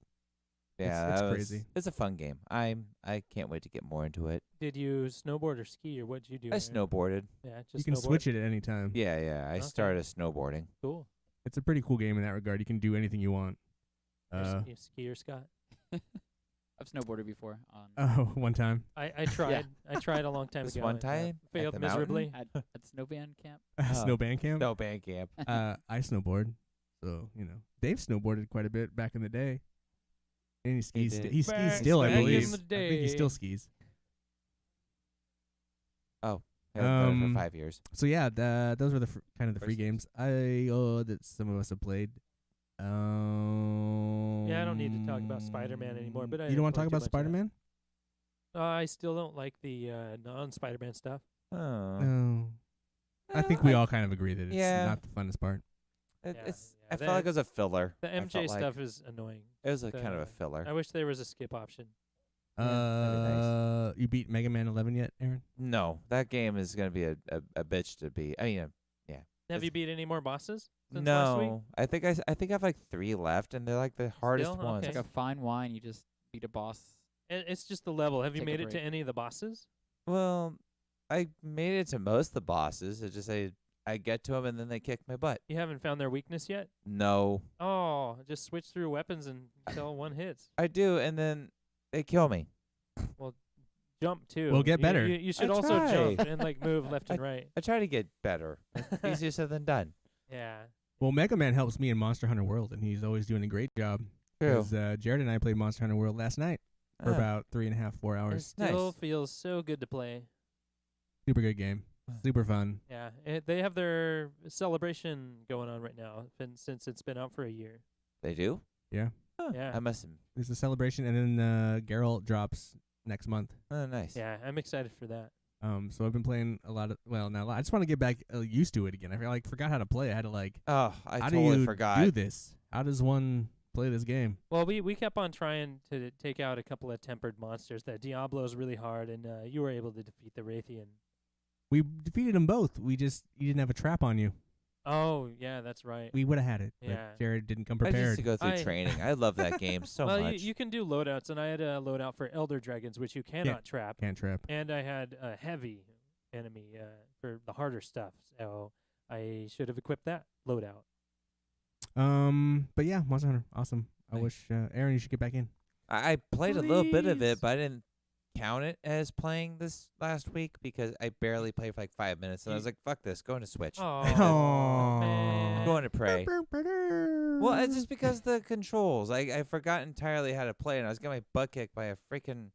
Yeah, it's that was- crazy. It's a fun game. I can't wait to get more into it. Did you snowboard or ski, or what did you do? I Aaron? snowboarded. Yeah, just You can snowboard? switch it at any time. Yeah. I Okay. started snowboarding. Cool. It's a pretty cool game in that regard. You can do anything you want. You ski or Scott? I've snowboarded before on One time. I tried. I tried a long time This ago. one and, time at failed the mountain? miserably. at snowband camp. Snow band camp. No band camp. I snowboard. So, Dave snowboarded quite a bit back in the day. And he skis. did. He skis Back still, I in believe. the I think he day. still skis. I haven't done it Um, for 5 years. So yeah, those were the kind of the free Versus. games that some of us have played. Yeah, I don't need to talk about Spider-Man anymore, but I you didn't don't want to play talk too about much of that. Spider-Man? I still don't like the non-Spider-Man stuff. Oh. No. I think we all kind of agree that it's Yeah. not the funnest part. Yeah, I that- felt like it was a filler. The I MJ felt like stuff is annoying. It was a kind of a the- filler. I wish there was a skip option. that'd be You beat Mega Man 11 yet, Aaron? No, that game is gonna be a bitch to beat. I mean, Have you beat any more bosses since no. last week? I think I have like 3 left, and they're like the hardest Still? ones. It's like a fine wine. You just beat a boss. It's just the level. Have you Take a made it to break. any of the bosses? Well, I made it to most of the bosses. It's just I get to them and then they kick my butt. You haven't found their weakness yet? No, Oh, just switch through weapons until one hits. I do, and then they kill me. Jump too. We'll get You- better. You should I also jump try. and like move left and right. I try to get better. Easier said than done. Yeah. Well, Mega Man helps me in Monster Hunter World, and he's always doing a great job. True. 'Cause, Jared and I played Monster Hunter World last night for Ah. about 3.5, 4 It hours. still Nice. feels so good to play. Super good game. Super fun. Yeah. They have their celebration going on right now since it's been out for a year. They do? Yeah. Huh. Yeah. I must have. There's a celebration, and then Geralt drops next month. Oh, nice. Yeah, I'm excited for that. So I've been playing a lot of. Well, not a lot. I just want to get back used to it again. I forgot how to play. I had to Oh, I how totally do you forgot. do this? How does one play this game? Well, we kept on trying to take out a couple of tempered monsters. That Diablo's really hard, and you were able to defeat the Raytheon. We defeated them both. You didn't have a trap on you. Oh, yeah, that's right. We would have had it, Yeah. but Jared didn't come I used prepared. to go through I- training. I love that game so well, much. you can do loadouts, and I had a loadout for Elder Dragons, which you cannot trap. Can't trap. And I had a heavy enemy for the harder stuff, so I should have equipped that loadout. But yeah, Monster Hunter, awesome. I Nice. wish Aaron, you should get back in. I played a little bit of Please. it, but I didn't count it as playing this last week because I barely played for like 5 minutes, and I was like, "Fuck this, going to Switch, Oh, Aw. going to pray." Well, it's just because the controls. I forgot entirely how to play, and I was getting my butt kicked by a freaking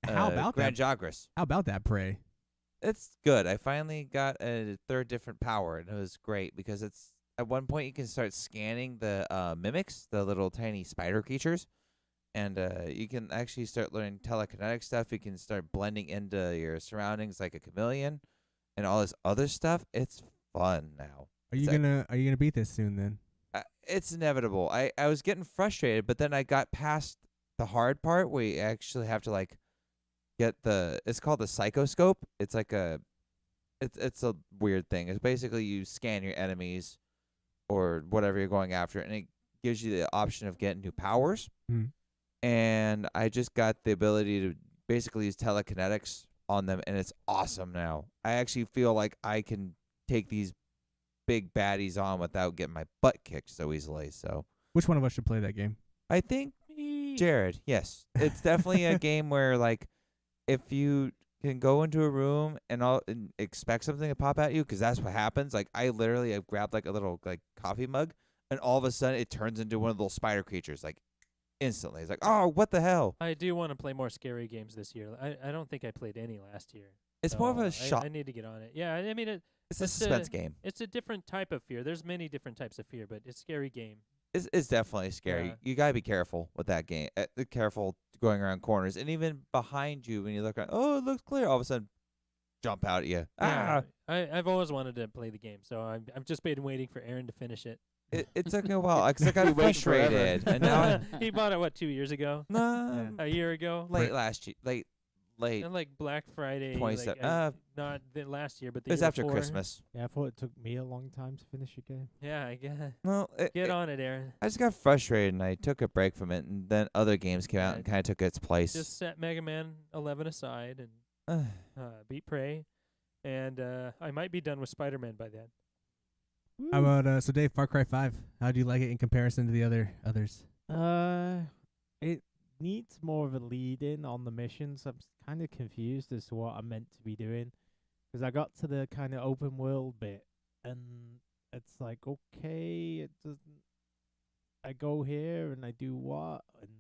How about Grand that? Jagras. How about that prey? It's good. I finally got a third different power, and it was great because it's at one point you can start scanning the mimics, the little tiny spider creatures, and you can actually start learning telekinetic stuff. You can start blending into your surroundings like a chameleon, and all this other stuff. It's fun now. Are you It's like- gonna beat this soon then? It's inevitable. I was getting frustrated, but then I got past the hard part where you actually have to like get it's called the psychoscope. It's like it's a weird thing. It's basically you scan your enemies or whatever you're going after, and it gives you the option of getting new powers. Mhm. And I just got the ability to basically use telekinetics on them, and it's awesome now. I actually feel like I can take these big baddies on without getting my butt kicked so easily. So Which one of us should play that game? I think Jared, yes. It's definitely a game where like if you can go into a room and expect something to pop at you, because that's what happens. Like I literally have grabbed like a little like coffee mug, and all of a sudden it turns into one of those spider creatures like instantly. It's like, oh, what the hell? I do want to play more scary games this year. I don't think I played any last year. It's so more of a I shock. need to get on it. Yeah, I mean It's a it's suspense game. It's a different type of fear. There's many different types of fear, but it's a scary game. It's definitely scary. Yeah. You gotta be careful with that game. Careful going around corners, and even behind you when you look around. Oh, it looks clear. All of a sudden, jump out at you. Yeah, Ah! I've always wanted to play the game, so I've just been waiting for Aaron to finish it. It took me a while because I got Wait forever. frustrated, and now He bought it 2 years ago, no, a year ago, late last year, late. and like Black Friday, 27 not the last year, but the It was year after before. Christmas. Yeah, I thought it took me a long time to finish a game. Yeah, I guess. Well, Get on it, Aaron. I just got frustrated, and I took a break from it, and then other games came out Yeah, and kind of took its place. Just set Mega Man 11 aside and beat Prey, and I might be done with Spider-Man by then. How about so Dave, Far Cry 5? How do you like it in comparison to the others? It needs more of a lead in on the missions. I'm kind of confused as to what I'm meant to be doing, because I got to the kind of open world bit, and it's like, okay, it doesn't. I go here and I do what, and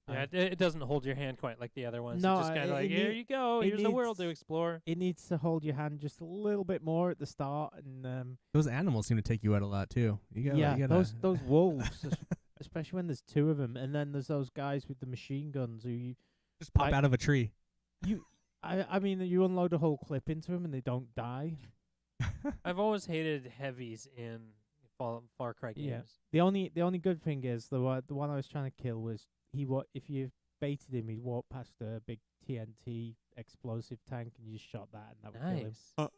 Yeah, it doesn't hold your hand quite like the other ones. No, It's just kind it- of like, it here need- you go. it Here's the world to needs- explore. it needs to hold your hand just a little bit more at the start, and Those animals seem to take you out a lot too. You gotta, yeah, you gotta those wolves, especially when there's two of them, and then there's those guys with the machine guns who just pop I- out of a tree. I mean, you unload a whole clip into them and they don't die. I've always hated heavies in Far Cry games. Yeah. The only good thing is the one I was trying to kill was if you baited him, he'd walk past a big TNT explosive tank and you just shot that and that would kill him. Nice.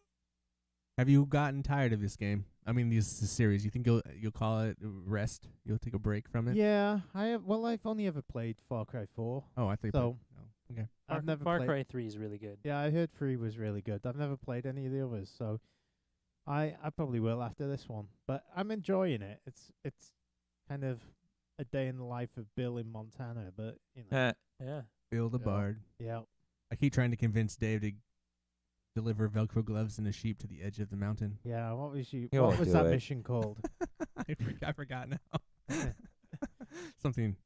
Have you gotten tired of this game? I mean, this series. You think you'll call it rest? You'll take a break from it? Yeah, I've only ever played Far Cry 4. Oh, I think. So Okay. I've never Far played. Cry 3 is really good. Yeah, I heard 3 was really good. I've never played any of the others, so I probably will after this one. But I'm enjoying it. It's kind of a day in the life of Bill in Montana, but you know, Yeah. Bill the Yeah. Bard. yeah. I keep trying to convince Dave to deliver Velcro gloves and a sheep to the edge of the mountain. Yeah, what was He what won't was do that it. mission called? I forgot now. Something.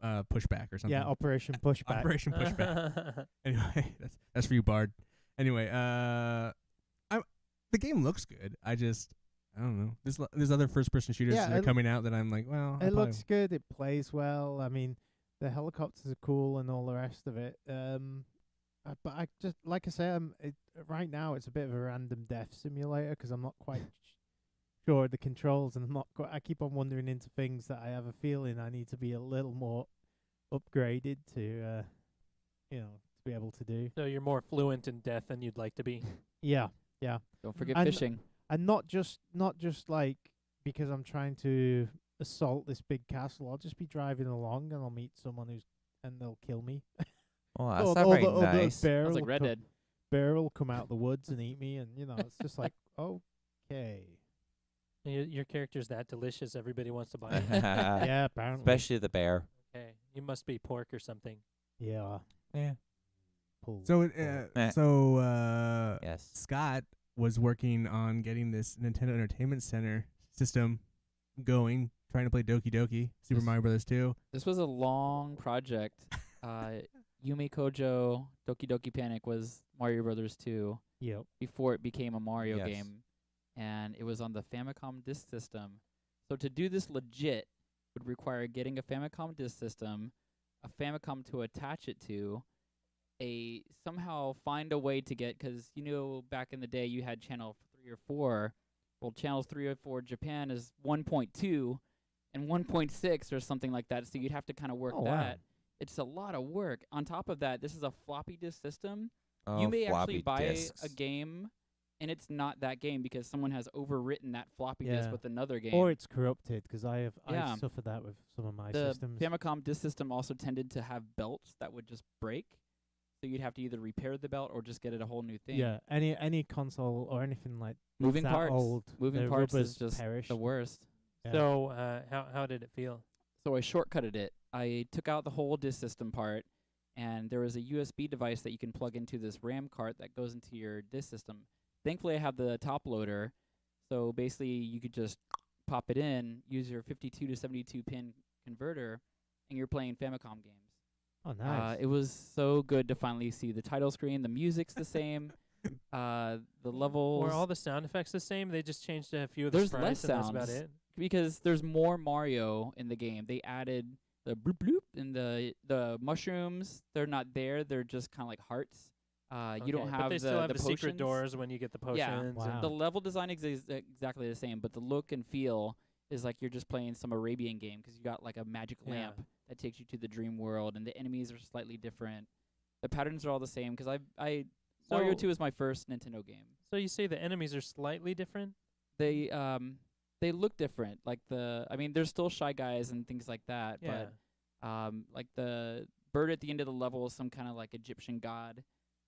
Pushback or something. Yeah, Operation Pushback. Operation Pushback. Anyway, that's for you, Bard. Anyway, the game looks good. I don't know. There's other first-person shooters Yeah, that are it- coming out that I'm like, well, It looks good. It plays well. I mean, the helicopters are cool and all the rest of it. But I just, like I say, right now it's a bit of a random death simulator 'cause I'm not quite sure of the controls, and I keep on wandering into things that I have a feeling I need to be a little more upgraded to, to be able to do. So you're more fluent in death than you'd like to be. Yeah, Don't forget And- fishing. and not just like because I'm trying to assault this big castle. I'll just be driving along and I'll meet someone and they'll kill me. Well, that's Or not very nice. bear Sounds like will Red come- Dead. bear will come out the woods and eat me, and it's just like, okay, Your character's that delicious. Everybody wants to buy it. yeah, apparently, Especially the bear. Okay, you must be pork or something. yeah. Yeah. Pull. So Yes. Scott was working on getting this Nintendo Entertainment Center system going, trying to play Doki Doki, Super This- Mario Brothers 2. This was a long project. Yumi Kojo Doki Doki Panic was Mario Brothers 2 Yep. before it became a Mario Yes. game, and it was on the Famicom disk system. So to do this legit would require getting a Famicom disk system, a Famicom to attach it to, somehow find a way to get, because back in the day you had channel 3 or 4. Well, channels 3 or 4 Japan is 1.2 and 1.6 or something like that. So you'd have to kind of work Oh, wow. that. It's a lot of work. On top of that, this is a floppy disk system. Oh, You may floppy actually buy disks. a game, and it's not that game because someone has overwritten that floppy disk Yeah. with another game. Or it's corrupted, 'cause Yeah. I've suffered that with some of my the systems. Famicom disk system also tended to have belts that would just break, so you'd have to either repair the belt or just get it a whole new thing. Yeah, any console or anything like moving that parts. old, Moving the parts rubbers is just perish. the worst. Yeah. So how did it feel? So I shortcutted it. I took out the whole disk system part, and there was a USB device that you can plug into this RAM card that goes into your disk system. Thankfully, I have the top loader, so basically you could just pop it in, use your 52 to 72 pin converter, and you're playing Famicom games. Oh, nice. It was so good to finally see the title screen. The music's the same. The levels. Were all the sound effects the same? They just changed a few of the There's sprites, less and that's about sounds. it. Because there's more Mario in the game. They added the bloop bloop and the mushrooms. They're not there. They're just kind of like hearts. You don't Okay, have but they still have the secret potions. doors when you get the potions. Yeah. Wow. and The level design is exactly the same, but the look and feel is like you're just playing some Arabian game because you got like a magic Yeah. lamp that takes you to the dream world, and the enemies are slightly different. The patterns are all the same because Mario So- 2 is my first Nintendo game. So you say the enemies are slightly different? They look different. Like there's still Shy Guys and things like that, Yeah. but like the bird at the end of the level is some kind of like Egyptian god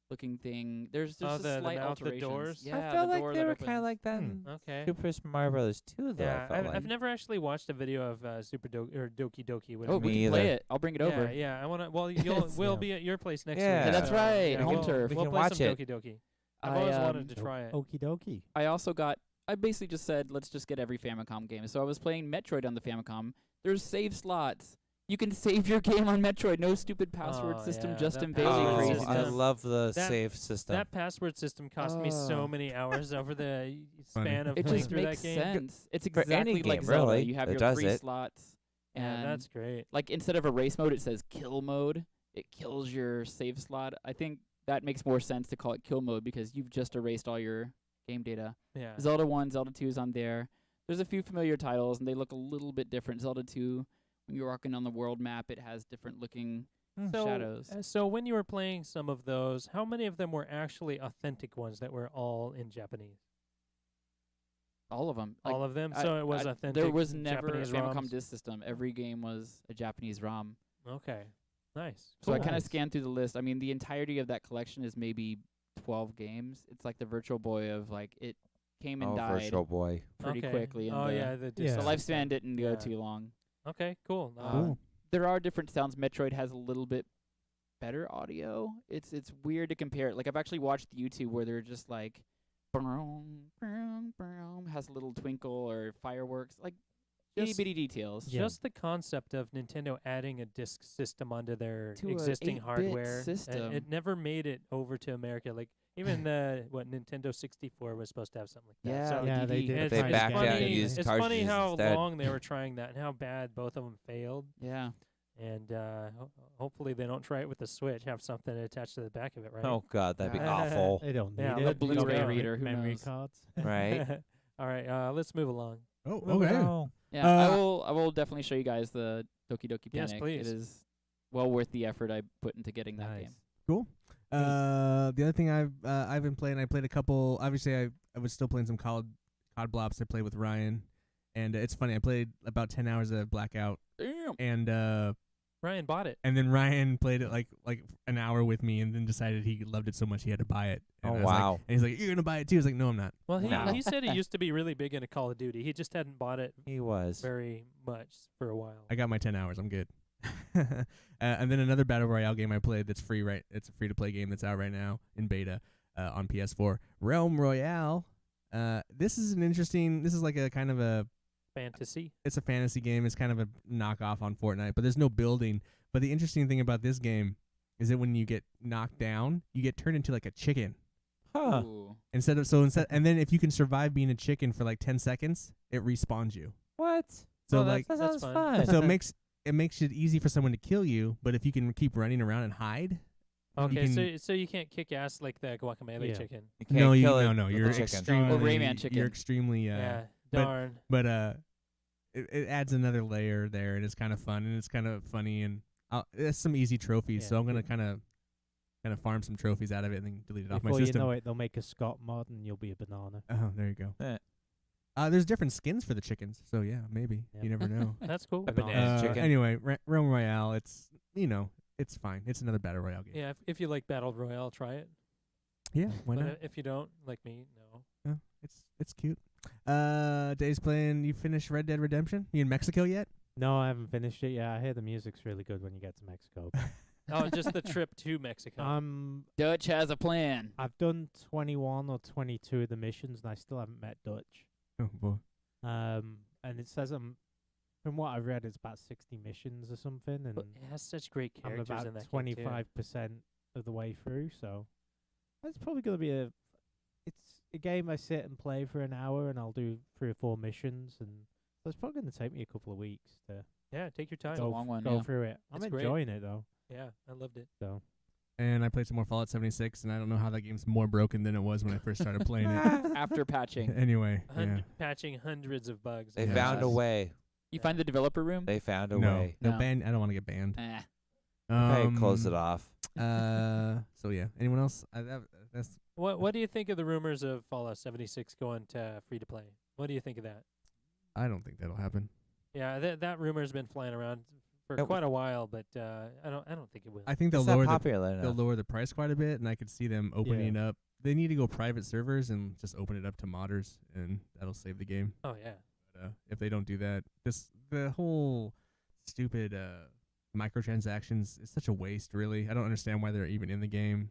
looking thing. There's just the slight mouth, the alterations. doors? Yeah, I felt the like door they that were opens. kind of like that in Okay. Super Mario Brothers 2, though. Yeah, I felt I've like. never actually watched a video of Doki Doki. Oh, whatever. we Me can play either. it. I'll bring it yeah, over. yeah. I wanna. Well, Yes, we'll yeah. be at your place next Yeah. week. Yeah, that's right, Yeah, home we'll, turf. We We'll can play watch some it. Doki Doki. I've always wanted to try it. Okie dokie. I basically just said, let's just get every Famicom game. So I was playing Metroid on the Famicom. There's save slots. You can save your game on Metroid. No stupid password Oh, system, yeah, just that invading password Oh, craziness. I system. love the That- save system. That password system cost me so many hours over the span of It playing just through makes that game. sense. It's For any exactly like game, Zelda. really, You have that your does 3 it. slots. Yeah, And that's great. like instead of a race mode, it says kill mode. It kills your save slot. I think that makes more sense to call it kill mode because you've just erased all your game data. Yeah. Zelda 1, Zelda 2 is on there. There's a few familiar titles, and they look a little bit different. Zelda 2, when you're walking on the world map, it has different looking shadows. So when you were playing some of those, how many of them were actually authentic ones that were all in Japanese? All of them. All of them? So it was authentic There was never Japanese a Famicom ROMs? disk system. Every game was a Japanese ROM. Okay. Nice. So I Cool. kind of Nice. scanned through the list. I mean, the entirety of that collection is maybe 12 games. It's like the Virtual Boy of like it came and Oh, died Virtual Boy. pretty Okay. quickly. And Oh, the, yeah. The Yeah. the disc lifespan system. didn't Yeah. go too long. Okay, cool. Cool. There are different sounds. Metroid has a little bit better audio. It's weird to compare it. Like I've actually watched YouTube where they're just like, broom, broom, broom, has a little twinkle or fireworks, like itty Just- bitty details. Yeah. Just the concept of Nintendo adding a disc system onto their To a existing 8-bit hardware, system. it never made it over to America. Like even the Nintendo 64 was supposed to have something like that. Yeah, So Yeah, they DD. did. it's, They it's backed out funny, and used it's funny cartridges how instead. long they were trying that and how bad both of them failed. Yeah. And hopefully they don't try it with the Switch. Have something attached to the back of it, right? Oh, God, that'd be Yeah. awful. They don't need Yeah, it. let They Blu-ray got reader, who memory knows? cards. Right? All right, let's move along. Oh, Moving okay. on. Yeah, Uh, I will definitely show you guys the Doki Doki Panic. Yes, please. It is well worth the effort I put into getting that game. Nice. Cool. The other thing I've been playing, I played a couple. Obviously, I was still playing some COD Blops. I played with Ryan, and it's funny. I played about 10 hours of Blackout, Damn. and Ryan bought it. then Ryan played it like an hour with me, and then decided he loved it so much he had to buy it. And Oh, I was like- wow. and he's like, "You're gonna buy it too?" I was like, "No, I'm not." Well, Wow. he said he used to be really big into Call of Duty. He just hadn't bought it He was. very much for a while. I got my 10 hours. I'm good. And then another battle royale game I played that's free. Right, it's a free to play game that's out right now in beta on PS4. Realm Royale. This is an interesting. This is like a kind of a. Fantasy. It's a fantasy game. It's kind of a knockoff on Fortnite, but there's no building. But the interesting thing about this game is that when you get knocked down, you get turned into like a chicken. Huh. Ooh. And then if you can survive being a chicken for like 10 seconds, it respawns you. What? So Oh, like That That's sounds fun. fun. so it makes it easy for someone to kill you, but if you can keep running around and hide, Okay, can- so you can't kick ass like the guacamole Yeah. chicken. You can't no, kill it no, with you're a chicken. extremely Or Rayman chicken. You're extremely Yeah, but- darn. but it adds another layer there, and it's kind of fun and it's kind of funny, and it's some easy trophies. Yeah. So I'm gonna kind of farm some trophies out of it and then delete it off my Before you system. know it, they'll make a Scott mod and you'll be a banana. Oh, there you go. Eh. There's different skins for the chickens, so yeah, maybe Yep. you never know. That's cool. A banana chicken. Anyway, Realm Royale, it's it's fine. It's another battle royale game. Yeah, if you like Battle Royale, try it. Yeah, why But not? if you don't, like me, no. Yeah, it's cute. Dave's playing. You finished Red Dead Redemption? You in Mexico yet? No, I haven't finished it yet. I hear the music's really good when you get to Mexico. Oh, just the trip to Mexico. Dutch has a plan. I've done 21 or 22 of the missions, and I still haven't met Dutch. Oh boy. And it says from what I've read, it's about 60 missions or something, and But it has such great I'm characters about in that game, too. 25% of the way through. So it's probably gonna be it's a game I sit and play for an hour, and I'll do 3 or 4 missions, and so it's probably gonna take me a couple of weeks to Yeah, take your time. It's a long one, go yeah. through it. I'm It's great. enjoying it though. Yeah, I loved it. So And I played some more Fallout 76, and I don't know how that game's more broken than it was when I first started playing it. After patching. Anyway, yeah. Patching hundreds of bugs. They Yeah. found a way. You find the developer room? They found a No, way. no No. ban. I don't want to get banned. Eh. Okay, close it off. So yeah. Anyone else? That's What do you think of the rumors of Fallout 76 going to free to play? What do you think of that? I don't think that'll happen. Yeah, that rumor's been flying around for Nope. quite a while, but I don't think it will. I think they'll It's not lower popular they'll enough. lower the price quite a bit, and I could see them opening up. They need to go private servers and just open it up to modders, and that'll save the game. Oh yeah. But, if they don't do that, the whole stupid microtransactions is such a waste. Really, I don't understand why they're even in the game.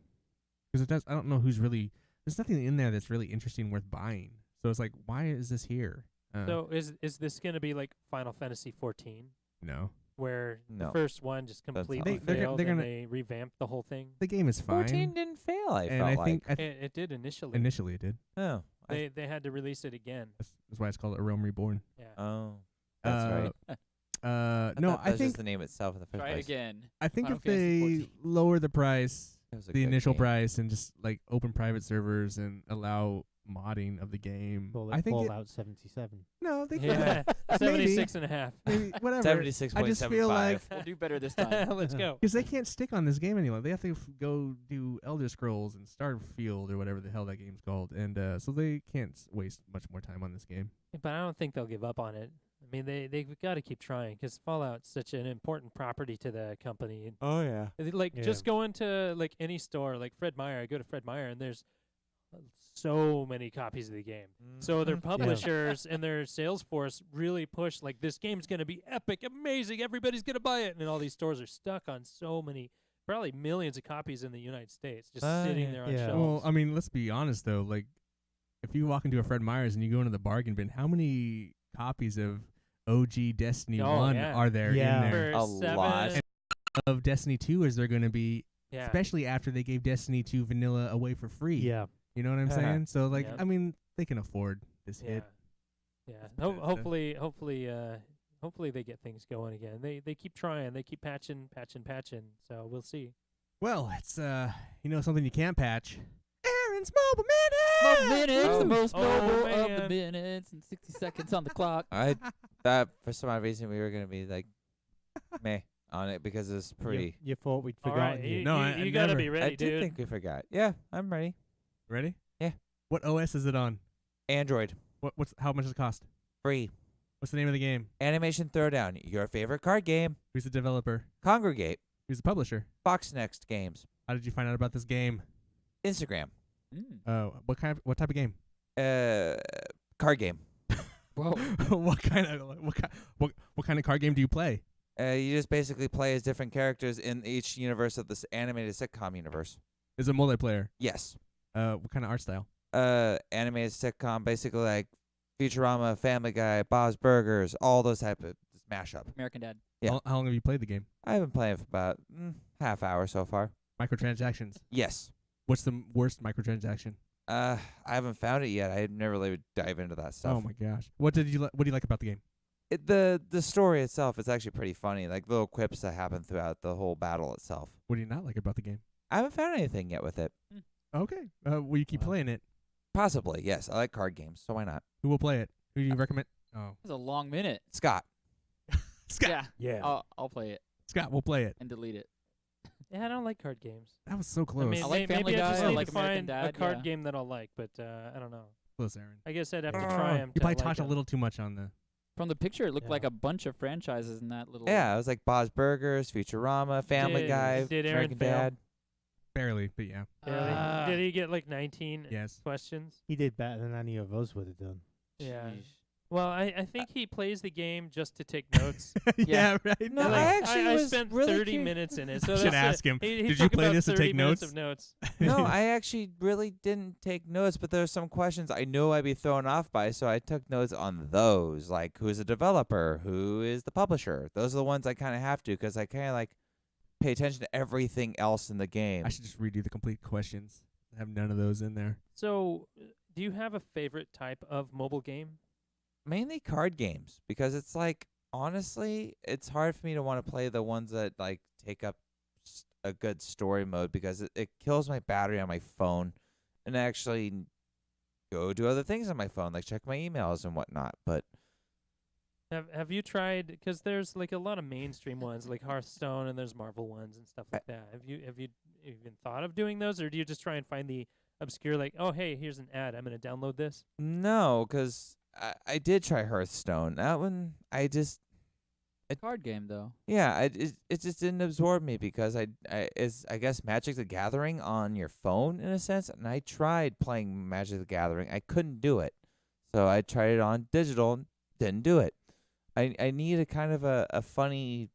Because I don't know who's really. There's nothing in there that's really interesting worth buying. So it's like, why is this here? So is this gonna be like Final Fantasy 14, No, where No. the first one just not completely like they're failed they're and gonna- they revamped the whole thing? the game is fine. 14 didn't fail, I and felt I think like. It did initially. initially it did. Oh. They had to release it again. That's why it's called A Realm Reborn. Yeah. Oh. That's right. No, thought that I was think just the name itself in the first Try it place. again. I think Final if Fantasy they 14. lower the price, It was a the good initial game. price, and just like open private servers and allow modding of the game, call I it think Fallout 77. no, they Yeah. could 76 and a half. maybe whatever. 76.75. I just feel like We'll do better this time. Let's go. because they can't stick on this game anymore. They have to go do Elder Scrolls and Starfield or whatever the hell that game's called, and so they can't waste much more time on this game. But I don't think they'll give up on it. I mean, they've got to keep trying because Fallout's such an important property to the company. And Oh, yeah. like, just go into like any store, like Fred Meyer. I go to Fred Meyer, and there's so many copies of the game. So their publishers and their sales force really push like this game's gonna be epic, amazing. Everybody's gonna buy it, and all these stores are stuck on so many, probably millions of copies in the United States, just sitting yeah. there on Yeah. shelves. Well, I mean, let's be honest though. Like, if you walk into a Fred Meyer's and you go into the bargain bin, how many copies of OG Destiny Oh, 1 yeah. are there Yeah. in there? For A 7 lot. Of Destiny 2 is there going to be, Yeah. especially after they gave Destiny 2 vanilla away for free. Yeah. You know what I'm Uh-huh. saying? So, like, Yeah. I mean, they can afford this Yeah. hit. Yeah. Bethesda. Hopefully they get things going again. They keep trying. They keep patching. So we'll see. Well, it's, something you can't patch. Aaron's Mobile Mobile Minute! minutes, the most Oh, mobile of the man. minutes, and 60 seconds on the clock. I thought for some odd reason we were going to be like meh on it because it's pretty. You thought we'd All forgotten right, you. No, I you gotta never- be ready, I did dude. think we forgot. Yeah, I'm ready. Ready? Yeah. What OS is it on? Android. How much does it cost? Free. What's the name of the game? Animation Throwdown. Your favorite card game. Who's the developer? Congregate. Who's the publisher? Fox Next Games. How did you find out about this game? Instagram. What type of game? Card game. Whoa. what kind of card game do you play? You just basically play as different characters in each universe of this animated sitcom universe. Is it multiplayer? Yes. What kind of art style? Animated sitcom, basically like Futurama, Family Guy, Bob's Burgers, all those type of mashup. American Dad. Yeah. How long have you played the game? I've been playing for about half hour so far. Microtransactions. Yes. What's the worst microtransaction? I haven't found it yet. I never really dive into that stuff. Oh my gosh. What do you like about the game? The story itself is actually pretty funny, like little quips that happen throughout the whole battle itself. What do you not like about the game? I haven't found anything yet with it. Okay. Will you keep Wow. playing it? Possibly, yes. I like card games, so why not? Who will play it? Who do you recommend? Oh, That was a long minute. Scott. Scott. Yeah. Yeah. I'll play it Scott will play it. and delete it. Yeah, I don't like card games. That was so close. I mean, I like maybe Family I just Guy, I need like to American find a Dad, card yeah. game that I'll like, but I don't know. close, Aaron. I guess I'd have to try them. You probably talked a little too much on the. From the picture, it looked Yeah. like a bunch of franchises in that little. Yeah, it was like Bob's Burgers, Futurama, Family Did- Guy, did Aaron American fail? Dad. Barely, but yeah. Did he get like 19 Yes. questions? He did better than any of us would have done. Yeah. Sheesh. Well, I think he plays the game just to take notes. Yeah, right. No, And, I like, actually I was spent really 30 curious. minutes in it. So Should that's ask it. him, He "Did you took play about this to 30 take minutes notes?" of notes. No, I actually really didn't take notes, but there's some questions I knew I'd be thrown off by, so I took notes on those, like who's the developer, who is the publisher. Those are the ones I kind of have to, because I kind of like pay attention to everything else in the game. I should just redo the complete questions. I have none of those in there. So, do you have a favorite type of mobile game? Mainly card games, because it's like, honestly, it's hard for me to want to play the ones that like take up a good story mode, because it kills my battery on my phone, and I actually go do other things on my phone, like check my emails and whatnot. But Have you tried? Because there's like a lot of mainstream ones, like Hearthstone, and there's Marvel ones and stuff like that. Have you even thought of doing those, or do you just try and find the obscure, like, oh hey, here's an ad, I'm gonna download this? no, because I did try Hearthstone. That one, I just Card game though. yeah, it just didn't absorb me, because I guess Magic the Gathering on your phone in a sense, and I tried playing Magic the Gathering, I couldn't do it, so I tried it on digital, and didn't do it. I need a kind of a funny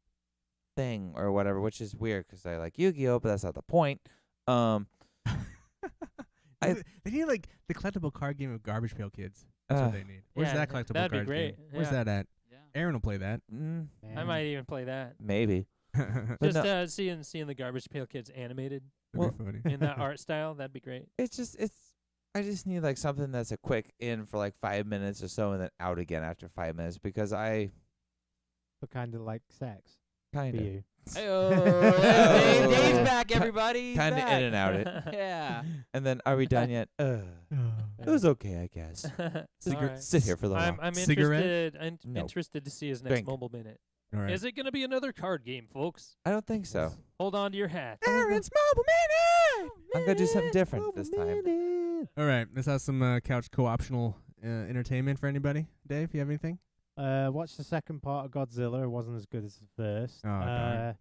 thing or whatever, which is weird, 'cause I like Yu-Gi-Oh, but that's not the point. They need like the collectible card game of Garbage Pail Kids. That's what they need. Where's Yeah, that collectible that'd be card great. game? Where's Yeah. that at? Yeah. Aaron will play that. mm, I Man. might even play that. maybe. That'd But Just no, seeing the Garbage Pail Kids animated well, be funny. in that art style, that'd be great. I just need like something that's a quick in for like 5 minutes or so, and then out again after 5 minutes, because I So kind of like sex kind for of you. Dave's back, everybody. He's kind of back. in and out it. Yeah. And then, are we done yet? It was okay, I guess. Alright. Sit here for the long. I'm Cigarette? interested. I'm No. interested to see his next Drink. mobile minute. All right. Is it going to be another card game, folks? I don't think so. Hold on to your hat. Aaron's mobile minute. I'm gonna do something different this time. All right, let's have some couch co-optional entertainment for anybody. Dave, you have anything? Watched the second part of Godzilla. It wasn't as good as the first. Oh, darn.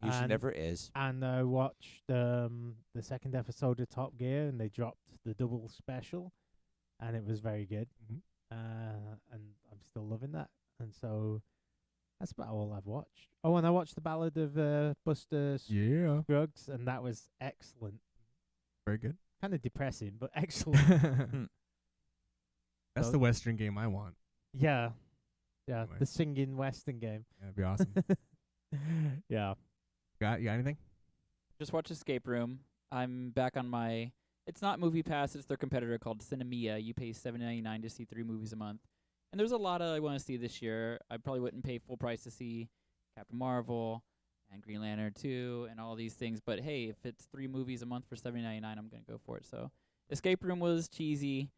Usually and- never is. And I watched the second episode of Top Gear, and they dropped the double special, and it was very good. Mhm. And I'm still loving that. And so that's about all I've watched. Oh, and I watched the Ballad of Buster Yeah, Scruggs, and that was excellent. very good. Kind of depressing, but excellent. That's So- the Western game I want. Yeah, Anyway. the singing Western game. That'd be awesome. Yeah. You got anything? Just watch Escape Room. I'm back on my. It's not Movie Pass. It's their competitor called Cinemia. You pay $7.99 to see 3 movies a month. And there's a lot I want to see this year. I probably wouldn't pay full price to see Captain Marvel and Green Lantern 2 and all these things. But hey, if it's 3 movies a month for $7.99, I'm gonna go for it. So, Escape Room was cheesy.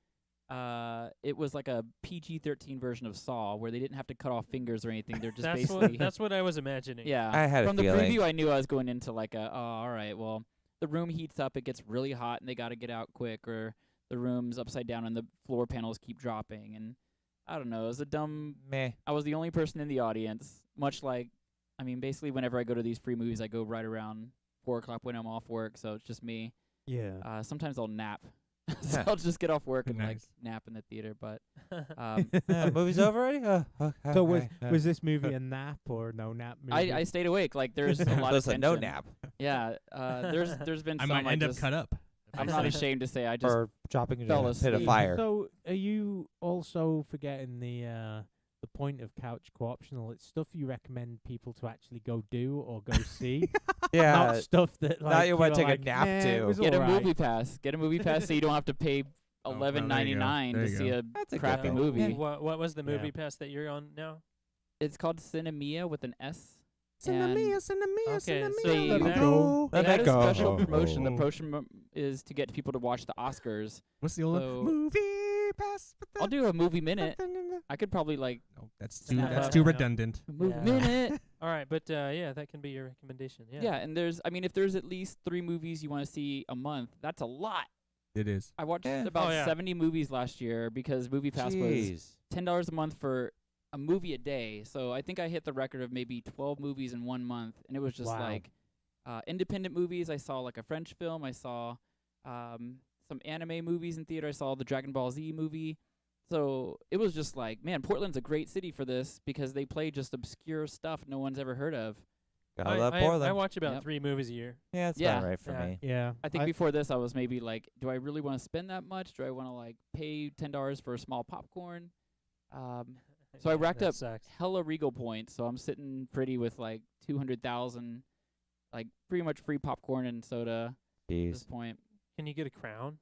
It was like a PG-13 version of Saw, where they didn't have to cut off fingers or anything. They're just basically That's what I was imagining. yeah. I had a From the feeling. preview, I knew I was going into like a, oh, all right, well, the room heats up, it gets really hot, and they got to get out quick, or the room's upside down and the floor panels keep dropping. And I don't know, it was a dumb. Meh. I was the only person in the audience, much like, I mean, basically, whenever I go to these free movies, I go right around 4 o'clock when I'm off work, so it's just me. Yeah. Sometimes I'll nap. So I'll just get off work and like Nice. nap in the theater, but Movie's over already? So was this movie a nap or no nap movie? I stayed awake. Like there's a lot of Listen, no tension. nap. Yeah, there's been I some might end up just, cut up. I'm not ashamed to say I just Or dropping into fell a pit of asleep. fire. So are you also forgetting the point of couch co-optional? It's stuff you recommend people to actually go do or go see, Yeah. not stuff that like Now you wanna you're take a like, nap "Nah, to." it was get a alright." movie pass. Get a movie pass so you don't have to pay Oh, there you go. $11.99 There to you see go. a That's a good crappy thing. movie. Yeah. What was the Yeah. movie pass that you're on now? It's called Cinemia with an S. Cinemia, and cinemia, Okay, cinemia. so Let you it go. They Let had it a special go. promotion. The promotion is to get people to watch the Oscars. What's the old So- movie pass? I'll do a movie minute. I could probably like No, that's Snap too. That's up. too Yeah. redundant. movie Yeah. minute. All right, but yeah, that can be your recommendation. Yeah. Yeah, and there's, I mean, if there's at least 3 movies you want to see a month, that's a lot. It is. I watched Yeah. about Oh, yeah. 70 movies last year because Movie Pass was Jeez. $10 a month for a movie a day. So I think I hit the record of maybe 12 movies in 1 month, and it was just Wow. like independent movies. I saw like a French film. I saw some anime movies in theater. I saw the Dragon Ball Z movie. So it was just like, man, Portland's a great city for this because they play just obscure stuff no one's ever heard of. Gotta love Portland. I watch about Yep. 3 movies a year. Yeah, it's Yeah. about right for Yeah. me. Yeah. I think before this, I was maybe like, do I really want to spend that much? Do I want to like pay $10 for a small popcorn? So I racked That up sucks. hella Regal points, so I'm sitting pretty with like 200,000, like pretty much free popcorn and soda at this Jeez. point. Can you get a crown?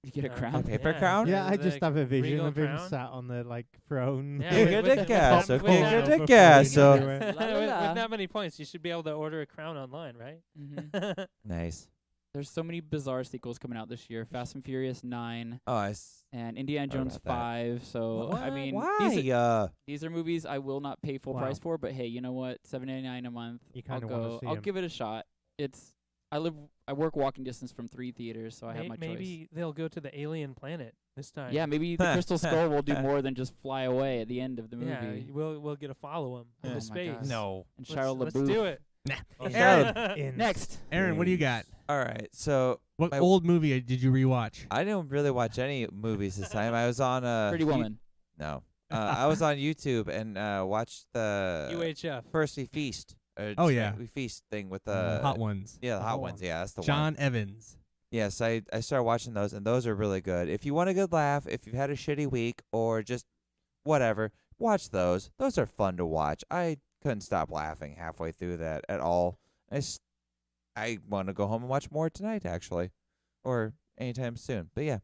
You get a Uh, crown. A paper crown? Yeah, I the just have a vision Regal of him crown? sat on the like throne. Yeah, Kick with it, caso, with kick that- it, with caso. everywhere. La, la, with la. that many points, you should be able to order a crown online, right? Mm-hmm. Nice. There's so many bizarre sequels coming out this year. Fast and Furious 9 Oh, and Indiana Heard Jones about that. 5. So I mean, why? these are movies I will not pay full Wow. price for. But hey, you know what? $7.99 a month. You I'll kind of want go. to see I'll him. give it a shot. I work walking distance from 3 theaters, so I have my choice. Maybe they'll go to the alien planet this time. Yeah, maybe the Crystal Skull will do more than just fly away at the end of the movie. Yeah, we'll get to follow him Oh my into space. gosh. No. And Shia Let's LaBeouf. do it. Nah. Oh, Aaron. In Next. Aaron, what do you got? All right. So What My- old movie did you rewatch? I didn't really watch any movies this time. I was on Pretty Woman. No. I was on YouTube and watched the UHF. First We Feast. Oh, yeah. We Feast thing with the Hot Ones. Yeah, the The Hot Hot Ones. Ones. Yeah, that's the one. John Evans. Yes, I started watching those, and those are really good. If you want a good laugh, if you've had a shitty week, or just whatever, watch those. Those are fun to watch. I couldn't stop laughing halfway through that at all. I want to go home and watch more tonight, actually, or anytime soon. But yeah,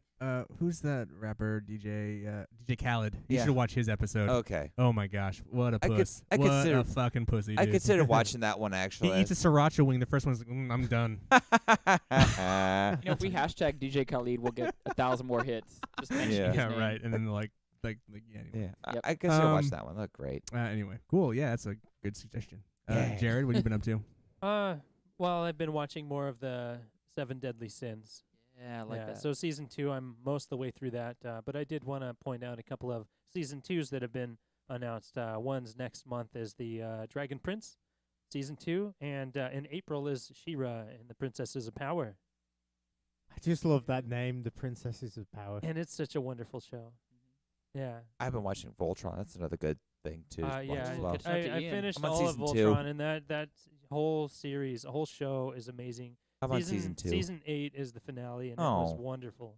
Who's that rapper? DJ Khaled. You Yeah. should watch his episode. okay. Oh my gosh, what a I puss! I what consider- a fucking pussy. I dude. considered watching that one, He actually. eats a sriracha wing. The first one's like, I'm done. You know, if we hashtag DJ Khaled, we'll get 1,000 more hits. Just mentioning Yeah. his Yeah, name. right. And then like yeah. Anyway. Yeah, Yep. I consider watch Um, that one. Look great. Anyway, cool. Yeah, that's a good suggestion. Yeah. Jared, what have you been up to? Well, I've been watching more of the 7 Deadly Sins. Yeah, I like that. So season 2, I'm most of the way through that. But I did want to point out a couple of season 2s that have been announced. One's next month is the Dragon Prince, season 2, and in April is She-Ra and the Princesses of Power. I just love that name, the Princesses of Power. And it's such a wonderful show. Yeah. I've been watching Voltron. That's another good thing to watch Yeah, as well. Good shout to I Ian. finished I'm on all of season 2. Voltron, and that whole series, a whole show is amazing. I'm on season 2. Season 8 is the finale, and it was Oh. wonderful.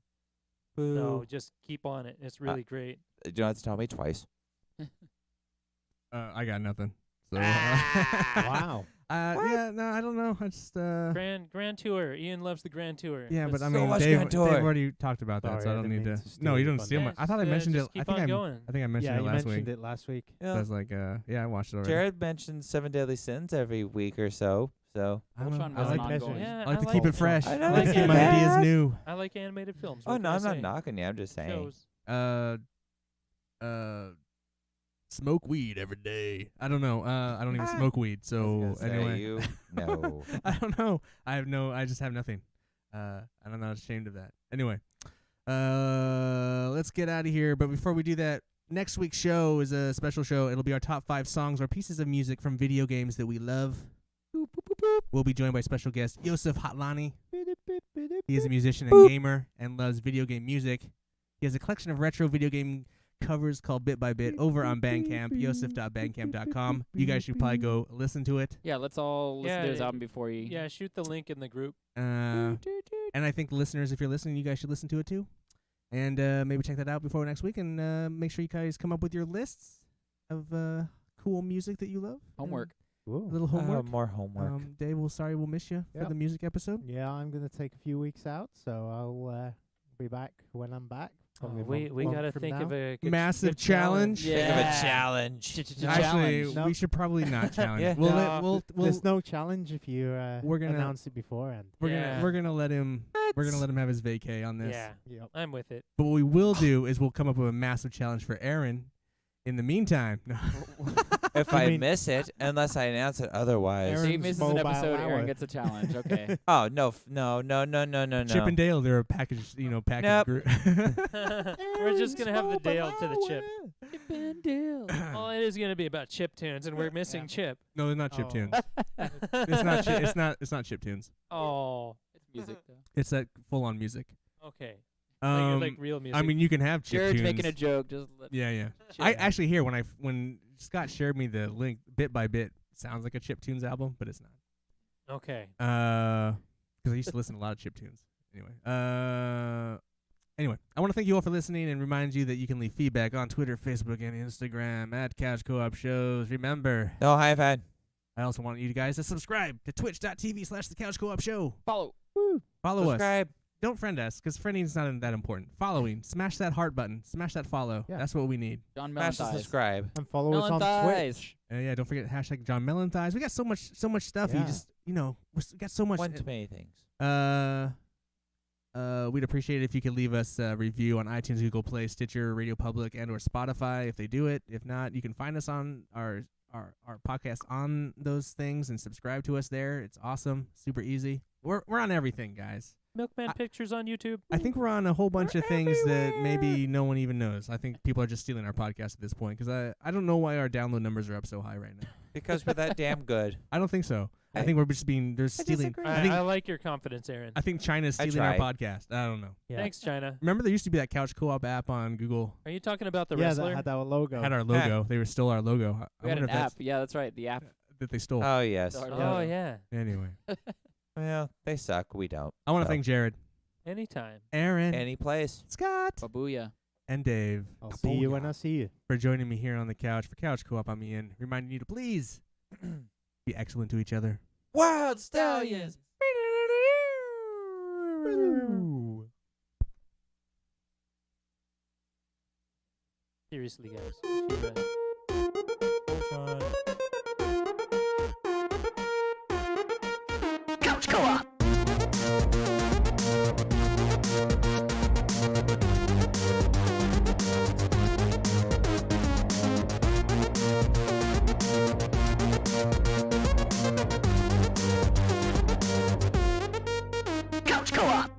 Boo. So just keep on it. It's really great. You don't have to tell me twice. I got nothing. So, Wow. Yeah, no, I don't know. I just Grand Tour. Ian loves the Grand Tour. yeah, but I So mean, much Dave Grand Tour. already talked about that, Sorry, so I I don't didn't need mean to. to steal No, you your don't thunder. steal my. I thought I mentioned it. Just keep on going. I think I mentioned Yeah, it you last mentioned week. it last week. So I was like, yeah, I watched it already. Jared mentions 7 Deadly Sins every week or so. So I don't know. Voltron I was like, an like ongoing. Yeah, I like to I keep it like fresh. I I know like to it's keep my bad. ideas new. I like animated films. Oh What no, can I I'm not say? knocking you. I'm just saying. Shows. Smoke weed every day. I don't know. I don't even smoke weed. I So was gonna say, anyway, you no. I don't know. I just have nothing. I'm not ashamed of that. Anyway, let's get out of here. But before we do that, next week's show is a special show. It'll be our top 5 songs or pieces of music from video games that we love. We'll be joined by special guest Yosef Hatlani. He is a musician and gamer and loves video game music. He has a collection of retro video game covers called Bit by Bit over on Bandcamp, yosef.bandcamp.com. You guys should probably go listen to it. Yeah, let's all listen to his Yeah, album before you. Yeah, shoot the link in the group. And I think listeners, if you're listening, you guys should listen to it too. And maybe check that out before next week. And make sure you guys come up with your lists of cool music that you love. Homework. A little homework. More homework. Dave, sorry we'll miss you for Yep. the music episode. Yeah, I'm going to take a few weeks out, so I'll be back when I'm back. Probably a We month got to from think now. of a good, Massive good challenge. Yeah. Think of a challenge. Actually, No. we should probably not challenge. Yeah. We'll, No. we'll There's no challenge if you we're gonna- announce it beforehand. Yeah. we're gonna let him have his vacay on this. Yeah, Yep. I'm with it. But what we will do is we'll come up with a massive challenge for Aaron. In the meantime, no. If I I mean- miss it, unless I announce it otherwise. Aaron- Dave misses an mobile episode, hour. Aaron gets a challenge. Okay. Oh no, no. Chip and Dale, they're a package, package Nope. group. We're just gonna have the Dale to the Chip. Chip and Dale. Well, it is gonna be about chip tunes, and we're missing Chip. No, they're not chip Oh. tunes. It's not. It's not chip tunes. Oh, It's music though. It's that full-on music. okay. like real music. I mean, you can have chip Jared's tunes. making a joke. Just let Yeah. Jared I have it. actually hear when Scott shared me the link bit by bit, sounds like a chiptunes album, but it's not. Okay. Because I used to listen to a lot of chiptunes. Anyway, I want to thank you all for listening and remind you that you can leave feedback on Twitter, Facebook, and Instagram at Couch Co-op Shows. Remember, No high five. I also want you guys to subscribe to twitch.tv/The Couch Co-op Show. Follow. Follow Subscribe. us. Don't friend us, because friending is not that important. Following. Smash that heart button. Smash that follow. Yeah. That's what we need. John Smash the Melon subscribe. And follow us on Melon thighs. Twitch. Yeah, don't forget hashtag John Melon Thighs. We got so much stuff. You Yeah. just, we got so much. One too many things. We'd appreciate it if you could leave us a review on iTunes, Google Play, Stitcher, Radio Public, and or Spotify if they do it. If not, you can find us on our podcast on those things and subscribe to us there. It's awesome, super easy. We're on everything, guys. Milkman Pictures on YouTube. I think we're on a whole bunch of things that maybe no one even knows. I think people are just stealing our podcast at this point because I don't know why our download numbers are up so high right now. Because we're that damn good. I don't think so. I think we're just they're stealing. disagree. I think I like your confidence, Aaron. I think China's stealing our tried. podcast. I don't know. Yeah. Thanks, China. Remember there used to be that Couch Co-op app on Google. Are you talking about the Yeah, wrestler? that had our logo. Had our logo. They stole our logo. I We had wonder an if app. that's Yeah, that's right. The app. that they stole. Oh, yes. Sorry. Oh yeah. Anyway, Well, they suck. We don't. I want to So, thank Jared, Anytime. Aaron, any place. Scott, Babuya. and Dave I'll see you when I see you. for joining me here on the couch. For Couch Co-op, I'm Ian. Reminding you to please be excellent to each other. Wild Stallions. Seriously, guys. Couch Co-op. Couch Co-op.